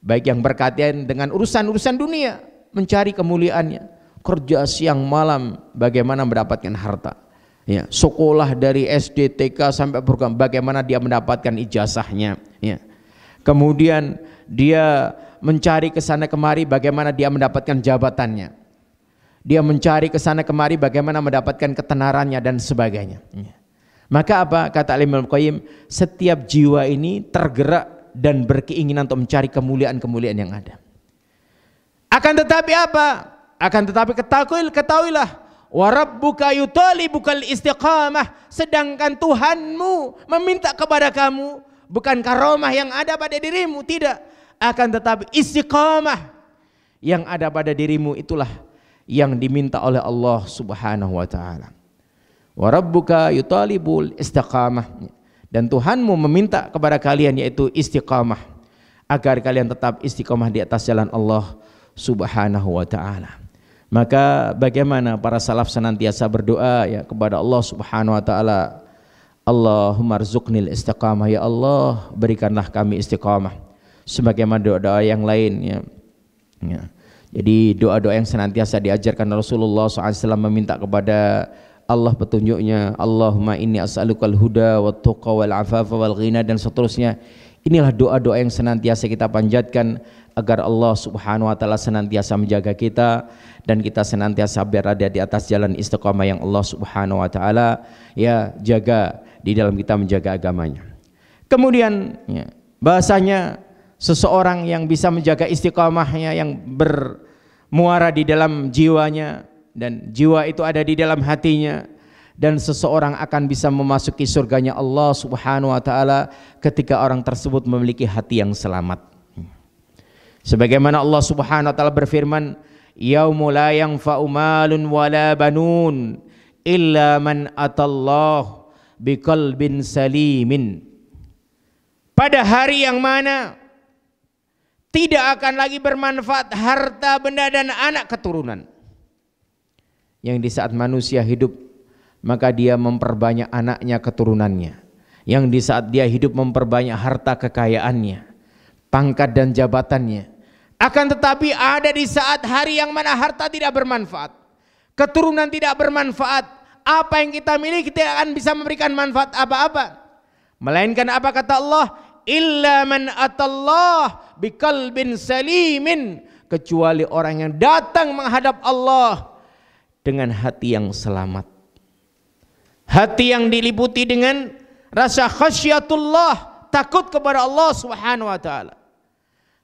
baik yang berkaitan dengan urusan-urusan dunia, mencari kemuliaannya, kerja siang malam bagaimana mendapatkan harta, ya, sekolah dari SD, TK sampai program bagaimana dia mendapatkan ijazahnya, ya. Kemudian dia mencari ke sana kemari bagaimana dia mendapatkan jabatannya, dia mencari ke sana kemari bagaimana mendapatkan ketenarannya dan sebagainya, ya. Maka apa, kata Imam Qayyim, setiap jiwa ini tergerak dan berkeinginan untuk mencari kemuliaan-kemuliaan yang ada. Akan tetapi apa? Akan tetapi ketahuilah, wa rabbuka yutalibukal istiqamah, sedangkan Tuhanmu meminta kepada kamu bukan karomah yang ada pada dirimu, tidak, akan tetapi istiqamah yang ada pada dirimu itulah yang diminta oleh Allah Subhanahu wa taala. Wa rabbuka yutalibul istiqamah, dan Tuhanmu meminta kepada kalian yaitu istiqamah, agar kalian tetap istiqamah di atas jalan Allah Subhanahu wa taala. Maka bagaimana para salaf senantiasa berdoa, ya, kepada Allah Subhanahu wa taala, Allahumma rzuqnil istiqamah, ya Allah berikanlah kami istiqamah, sebagaimana doa-doa yang lain, ya. Ya. Jadi doa-doa yang senantiasa diajarkan Rasulullah SAW meminta kepada Allah petunjuknya, Allahumma inni as'alukal huda wat tuqa wal afafa wal ghina, dan seterusnya. Inilah doa-doa yang senantiasa kita panjatkan agar Allah Subhanahu wa taala senantiasa menjaga kita dan kita senantiasa berada di atas jalan istiqamah yang Allah Subhanahu wa taala, ya, jaga di dalam kita menjaga agamanya. Kemudian, ya, bahasanya seseorang yang bisa menjaga istiqamahnya yang bermuara di dalam jiwanya, dan jiwa itu ada di dalam hatinya, dan seseorang akan bisa memasuki surganya Allah Subhanahu wa taala ketika orang tersebut memiliki hati yang selamat. Sebagaimana Allah Subhanahu wa taala berfirman, yaumul la yanfa'u malun wala banun illa man atallah biqalbin salimin. Pada hari yang mana tidak akan lagi bermanfaat harta, benda dan anak keturunan. Yang di saat manusia hidup maka dia memperbanyak anaknya, keturunannya. Yang di saat dia hidup memperbanyak harta kekayaannya, pangkat dan jabatannya. Akan tetapi ada di saat hari yang mana harta tidak bermanfaat, keturunan tidak bermanfaat, apa yang kita miliki tidak akan bisa memberikan manfaat apa-apa. Melainkan apa kata Allah? Illa man atallah biqalbin salimin, kecuali orang yang datang menghadap Allah dengan hati yang selamat, hati yang diliputi dengan rasa khasyatullah, takut kepada Allah Subhanahu wa taala,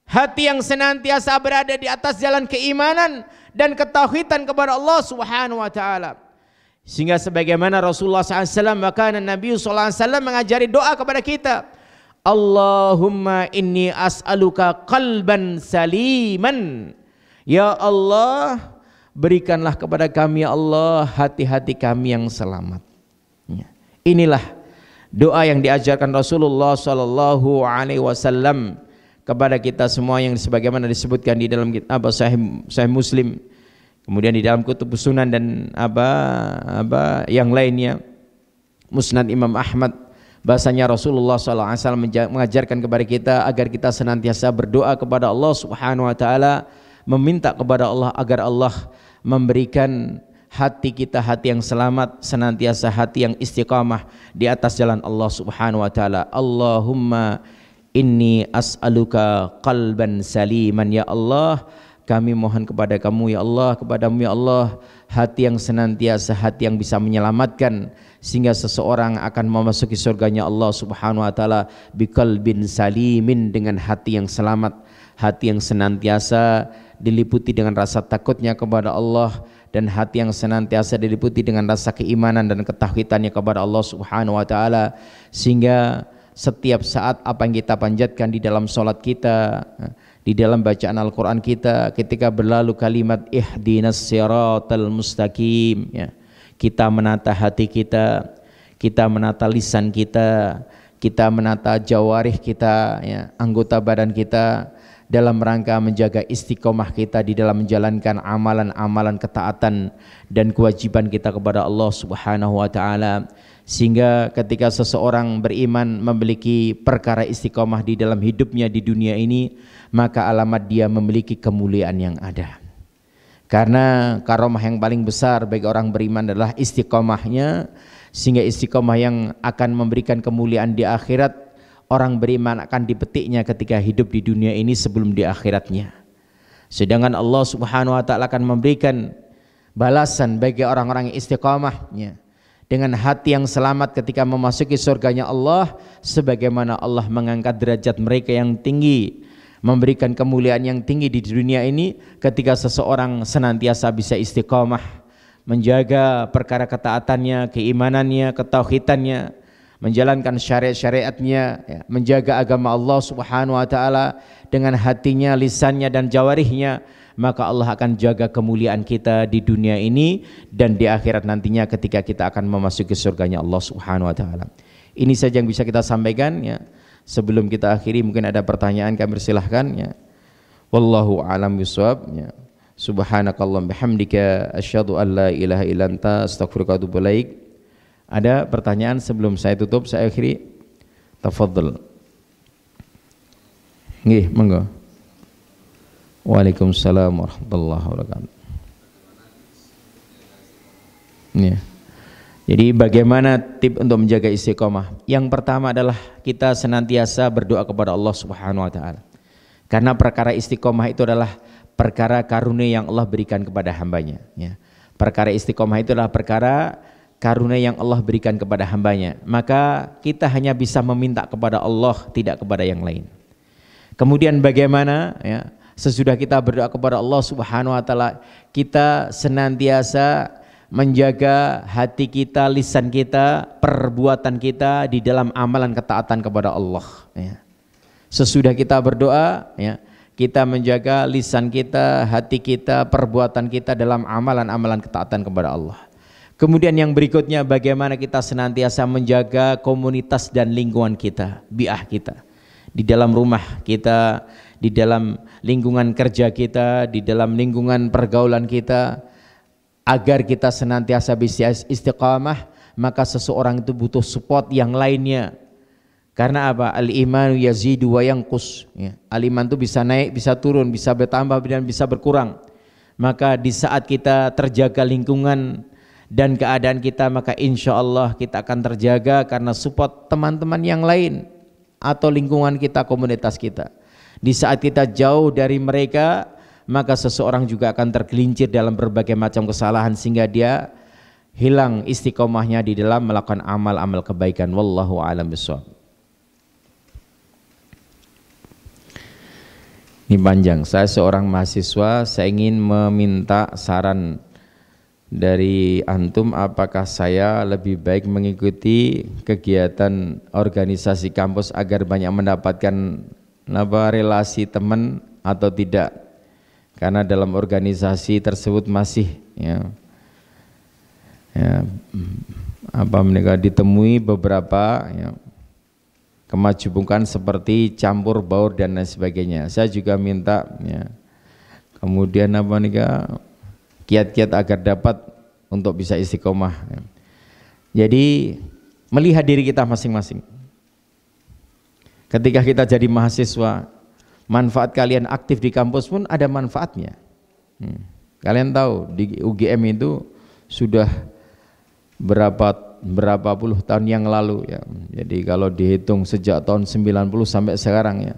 hati yang senantiasa berada di atas jalan keimanan dan ketauhidan kepada Allah Subhanahu wa taala. Sehingga sebagaimana Rasulullah SAW, maka Nabi SAW mengajari doa kepada kita, Allahumma inni as'aluka qalban saliman, ya Allah berikanlah kepada kami, ya Allah, hati-hati kami yang selamat. Inilah doa yang diajarkan Rasulullah SAW kepada kita semua, yang sebagaimana disebutkan di dalam kitab Sahih Muslim, kemudian di dalam kutub Sunan dan yang lainnya, Musnad Imam Ahmad, bahasanya Rasulullah SAW mengajarkan kepada kita agar kita senantiasa berdoa kepada Allah Subhanahu wa taala, meminta kepada Allah agar Allah memberikan hati kita hati yang selamat, senantiasa hati yang istiqamah di atas jalan Allah Subhanahu wa taala. Allahumma inni as'aluka qalban saliman, ya Allah, kami mohon kepada kamu ya Allah, kepadamu ya Allah, hati yang senantiasa, hati yang bisa menyelamatkan sehingga seseorang akan memasuki surganya Allah Subhanahu wa taala biqalbin salimin, dengan hati yang selamat, hati yang senantiasa diliputi dengan rasa takutnya kepada Allah, dan hati yang senantiasa diliputi dengan rasa keimanan dan ketauhidannya kepada Allah Subhanahu wa taala, sehingga setiap saat apa yang kita panjatkan di dalam salat kita, di dalam bacaan Al-Quran kita, ketika berlalu kalimat ihdinas siratal mustaqim, ya, kita menata hati kita, kita menata lisan kita, kita menata jawarih kita, ya, anggota badan kita, dalam rangka menjaga istiqomah kita di dalam menjalankan amalan-amalan ketaatan dan kewajiban kita kepada Allah Subhanahu wa taala, sehingga ketika seseorang beriman memiliki perkara istiqomah di dalam hidupnya di dunia ini, maka alamat dia memiliki kemuliaan yang ada. Karena karomah yang paling besar bagi orang beriman adalah istiqomahnya, sehingga istiqomah yang akan memberikan kemuliaan di akhirat. Orang beriman akan dipetiknya ketika hidup di dunia ini sebelum di akhiratnya. Sedangkan Allah Subhanahu wa taala akan memberikan balasan bagi orang-orang yang istiqamahnya dengan hati yang selamat ketika memasuki surganya Allah, sebagaimana Allah mengangkat derajat mereka yang tinggi, memberikan kemuliaan yang tinggi di dunia ini ketika seseorang senantiasa bisa istiqamah, menjaga perkara ketaatannya, keimanannya, ketauhidannya, menjalankan syariat-syariatnya, ya, menjaga agama Allah Subhanahu wa taala dengan hatinya, lisannya dan jawarihnya, maka Allah akan jaga kemuliaan kita di dunia ini dan di akhirat nantinya ketika kita akan memasuki surganya Allah Subhanahu wa taala. Ini saja yang bisa kita sampaikan, ya. Sebelum kita akhiri mungkin ada pertanyaan, kami persilahkan, ya. Wallahu a'lam bishawab, ya. Subhanakallahumma bihamdika asyhadu an la ilaha illa anta astaghfiruka wa atubu ilaik. Ada pertanyaan sebelum saya tutup, saya akhiri? Tafadhal. Nggih, monggo. Waalaikumsalam warahmatullahi wabarakatuh. Ya. Jadi bagaimana tip untuk menjaga istiqomah? Yang pertama adalah kita senantiasa berdoa kepada Allah Subhanahu wa taala. Karena perkara istiqomah itu adalah perkara karunia yang Allah berikan kepada hambanya, ya. Perkara istiqomah itu adalah perkara karunia yang Allah berikan kepada hambanya, maka kita hanya bisa meminta kepada Allah, tidak kepada yang lain. Kemudian bagaimana, ya, sesudah kita berdoa kepada Allah Subhanahu wa taala, kita senantiasa menjaga hati kita, lisan kita, perbuatan kita di dalam amalan ketaatan kepada Allah, ya. Sesudah kita berdoa, ya, kita menjaga lisan kita, hati kita, perbuatan kita dalam amalan-amalan ketaatan kepada Allah. Kemudian yang berikutnya, bagaimana kita senantiasa menjaga komunitas dan lingkungan kita, bi'ah kita, di dalam rumah kita, di dalam lingkungan kerja kita, di dalam lingkungan pergaulan kita, agar kita senantiasa bisa istiqamah. Maka seseorang itu butuh support yang lainnya. Karena apa? Al-imanu yazidu wa yanqus, ya. Al-iman itu bisa naik, bisa turun, bisa bertambah dan bisa berkurang. Maka di saat kita terjaga lingkungan dan keadaan kita, maka insya Allah kita akan terjaga karena support teman-teman yang lain atau lingkungan kita, komunitas kita. Di saat kita jauh dari mereka, maka seseorang juga akan tergelincir dalam berbagai macam kesalahan sehingga dia hilang istiqomahnya di dalam melakukan amal-amal kebaikan. Wallahu a'lam bishawab. Ini panjang. Saya seorang mahasiswa, saya ingin meminta saran dari antum, apakah saya lebih baik mengikuti kegiatan organisasi kampus agar banyak mendapatkan relasi teman atau tidak? Karena dalam organisasi tersebut masih mereka ditemui beberapa kemajemukan seperti campur baur dan lain sebagainya. Saya juga minta kemudian kiat-kiat agar dapat untuk bisa istiqomah. Jadi melihat diri kita masing-masing. Ketika kita jadi mahasiswa, manfaat kalian aktif di kampus pun ada manfaatnya. Kalian tahu di UGM itu sudah berapa puluh tahun yang lalu ya. Jadi kalau dihitung sejak tahun 90 sampai sekarang ya,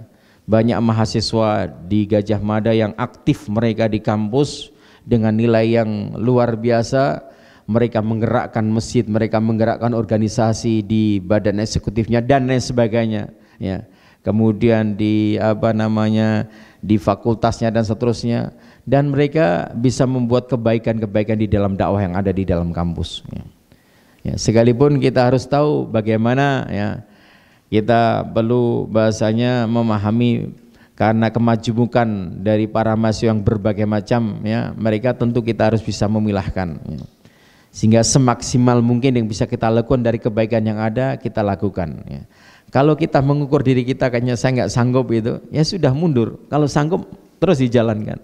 banyak mahasiswa di Gajah Mada yang aktif mereka di kampus dengan nilai yang luar biasa. Mereka menggerakkan masjid, mereka menggerakkan organisasi di badan eksekutifnya dan lain sebagainya ya. Kemudian di di fakultasnya dan seterusnya, dan mereka bisa membuat kebaikan-kebaikan di dalam dakwah yang ada di dalam kampus ya. Ya, sekalipun kita harus tahu bagaimana ya, kita perlu bahasanya memahami karena kemajemukan dari para mahasiswa yang berbagai macam ya, mereka tentu kita harus bisa memilahkan ya. Sehingga semaksimal mungkin yang bisa kita lakukan dari kebaikan yang ada kita lakukan ya. Kalau kita mengukur diri kita kayaknya saya nggak sanggup itu, ya sudah mundur. Kalau sanggup terus dijalankan,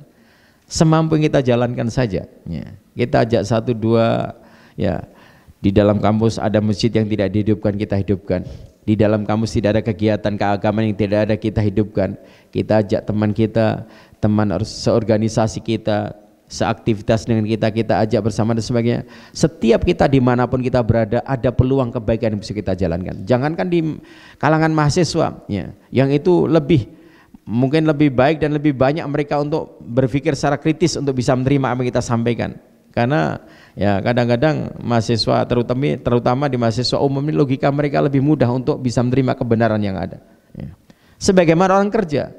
semampu yang kita jalankan saja ya. Kita ajak 1, 2 ya. Di dalam kampus ada masjid yang tidak dihidupkan, kita hidupkan. Di dalam kampus tidak ada kegiatan keagamaan yang tidak ada, kita hidupkan. Kita ajak teman kita, teman seorganisasi kita, seaktivitas dengan kita ajak bersama dan sebagainya. Setiap kita dimanapun kita berada ada peluang kebaikan yang bisa kita jalankan. Jangankan di kalangan mahasiswa ya, yang itu mungkin lebih baik dan lebih banyak mereka untuk berpikir secara kritis untuk bisa menerima apa yang kita sampaikan. Karena ya kadang-kadang mahasiswa terutama di mahasiswa umum ini logika mereka lebih mudah untuk bisa menerima kebenaran yang ada ya. Sebagaimana orang kerja,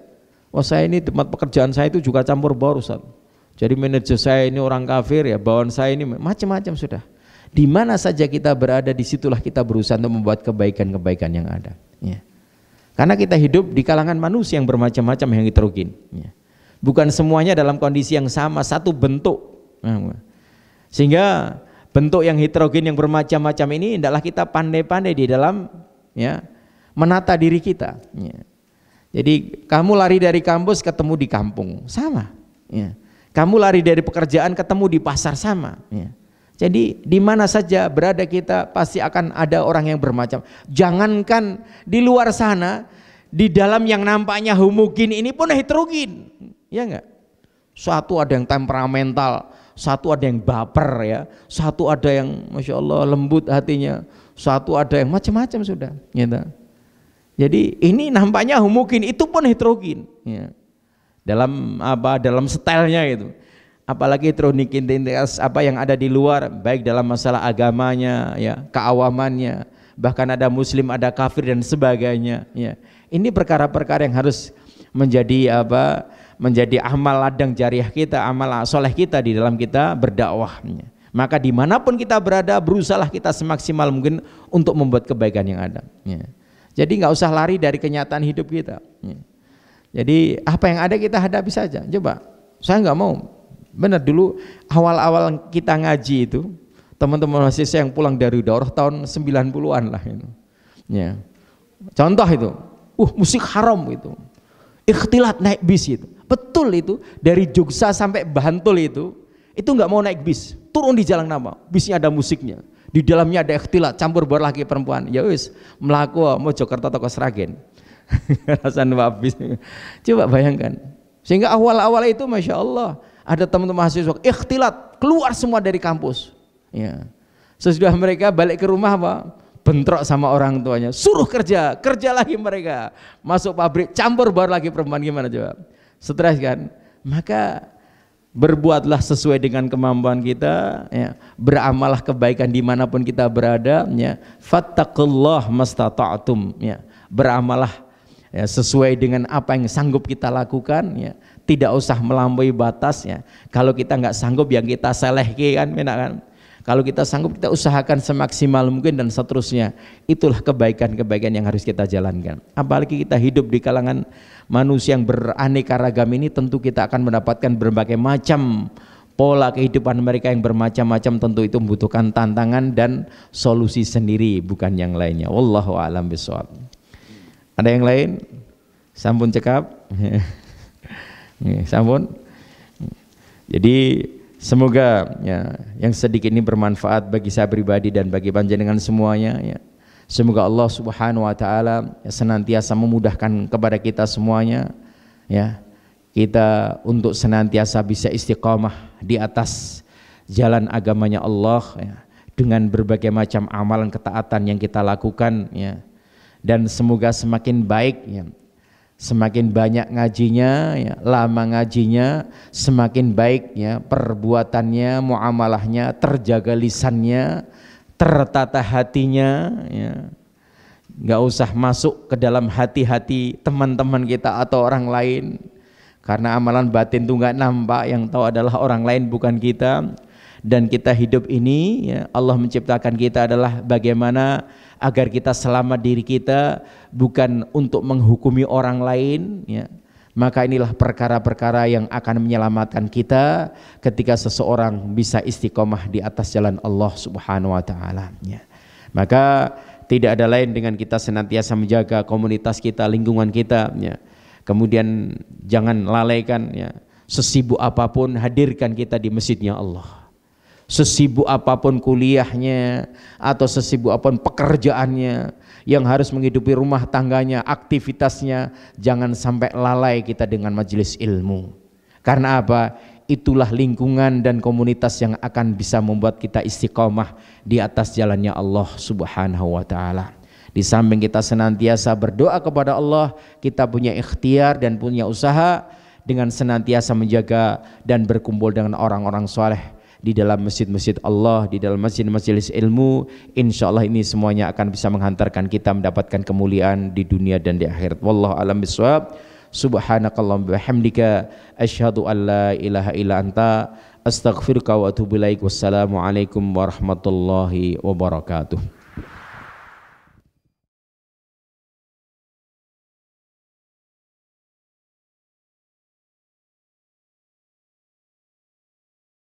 saya ini tempat pekerjaan saya itu juga campur baur Ustaz. Jadi manajer saya ini orang kafir ya, bawahan saya ini macam-macam sudah. Di mana saja kita berada, disitulah kita berusaha untuk membuat kebaikan-kebaikan yang ada ya. Karena kita hidup di kalangan manusia yang bermacam-macam yang heterogen ya. Bukan semuanya dalam kondisi yang sama, satu bentuk sehingga bentuk yang heterogen yang bermacam-macam ini hendaklah kita pandai-pandai di dalam ya, menata diri kita ya. Jadi kamu lari dari kampus ketemu di kampung sama ya. Kamu lari dari pekerjaan ketemu di pasar sama ya. Jadi di mana saja berada kita pasti akan ada orang yang bermacam. Jangankan di luar sana, di dalam yang nampaknya homogen ini pun heterogen ya enggak? Satu ada yang temperamental, satu ada yang baper ya, satu ada yang Masya Allah lembut hatinya, satu ada yang macam-macam sudah gitu. Jadi ini nampaknya homogen, itu pun heterogen ya. Dalam stylenya itu, apalagi heterogenitas apa yang ada di luar, baik dalam masalah agamanya ya, keawamannya, bahkan ada muslim, ada kafir dan sebagainya ya. Ini perkara-perkara yang harus menjadi amal ladang jariah kita, amal soleh kita di dalam kita berdakwah. Maka dimanapun kita berada, berusahalah kita semaksimal mungkin untuk membuat kebaikan yang ada ya. Jadi nggak usah lari dari kenyataan hidup kita ya. Jadi apa yang ada kita hadapi saja. Coba, saya nggak mau. Benar dulu awal-awal kita ngaji itu, teman-teman mahasiswa yang pulang dari daurah tahun 90-an lah itu. Ya. Contoh itu, musik haram itu, ikhtilat naik bis itu. Betul itu, dari Jogja sampai Bantul itu nggak mau naik bis, turun di jalan nama, bisnya ada musiknya, di dalamnya ada ikhtilat, campur baur laki perempuan. Ya wis, melaku mau Jakarta toko Sragen. Hasan Wabis. Coba bayangkan. Sehingga awal-awal itu Masya Allah ada teman-teman mahasiswa ikhtilat keluar semua dari kampus ya. Sesudah mereka balik ke rumah bentrok sama orang tuanya, suruh kerja lagi mereka, masuk pabrik campur baur lagi perempuan. Gimana coba? Stres kan? Maka berbuatlah sesuai dengan kemampuan kita ya. Beramalah kebaikan dimanapun kita berada ya. Fattaqullah mastata'tum ya. Beramalah ya, sesuai dengan apa yang sanggup kita lakukan ya. Tidak usah melampaui batas ya. Kalau kita nggak sanggup yang kita selehke kan, kan. Kalau kita sanggup kita usahakan semaksimal mungkin dan seterusnya. Itulah kebaikan-kebaikan yang harus kita jalankan. Apalagi kita hidup di kalangan manusia yang beraneka ragam ini, tentu kita akan mendapatkan berbagai macam pola kehidupan mereka yang bermacam-macam. Tentu itu membutuhkan tantangan dan solusi sendiri, bukan yang lainnya. Wallahu a'lam bishawab. Ada yang lain? Sampun cekap? Sampun? Jadi semoga ya, yang sedikit ini bermanfaat bagi saya pribadi dan bagi panjenengan semuanya ya. Semoga Allah Subhanahu wa taala ya, senantiasa memudahkan kepada kita semuanya ya. Kita untuk senantiasa bisa istiqamah di atas jalan agamanya Allah ya, dengan berbagai macam amalan ketaatan yang kita lakukan ya. Dan semoga semakin baik ya, semakin banyak ngajinya ya, lama ngajinya, semakin baik ya perbuatannya, muamalahnya, terjaga lisannya, tertata hatinya ya. Nggak usah masuk ke dalam hati-hati teman-teman kita atau orang lain, karena amalan batin itu nggak nampak, yang tahu adalah orang lain bukan kita. Dan kita hidup ini ya, Allah menciptakan kita adalah bagaimana agar kita selamat diri kita, bukan untuk menghukumi orang lain ya. Maka inilah perkara-perkara yang akan menyelamatkan kita ketika seseorang bisa istiqomah di atas jalan Allah Subhanahu wa taala ya. Maka tidak ada lain dengan kita senantiasa menjaga komunitas kita, lingkungan kita ya. Kemudian jangan lalaikan ya, sesibuk apapun hadirkan kita di masjidnya Allah. Sesibuk apapun kuliahnya atau sesibuk apapun pekerjaannya yang harus menghidupi rumah tangganya, aktivitasnya, jangan sampai lalai kita dengan majelis ilmu. Karena apa? Itulah lingkungan dan komunitas yang akan bisa membuat kita istiqomah di atas jalannya Allah Subhanahu wa taala. Di samping kita senantiasa berdoa kepada Allah, kita punya ikhtiar dan punya usaha dengan senantiasa menjaga dan berkumpul dengan orang-orang soleh di dalam masjid-masjid Allah, di dalam masjid-majelis ilmu. Insya Allah ini semuanya akan bisa menghantarkan kita mendapatkan kemuliaan di dunia dan di akhirat. Wallahu a'lam bishawab. Subhanakallahumma bihamdika asyhadu an la ilaha illa anta astaghfiruka wa atubu ilaik. Wassalamualaikum warahmatullahi wabarakatuh.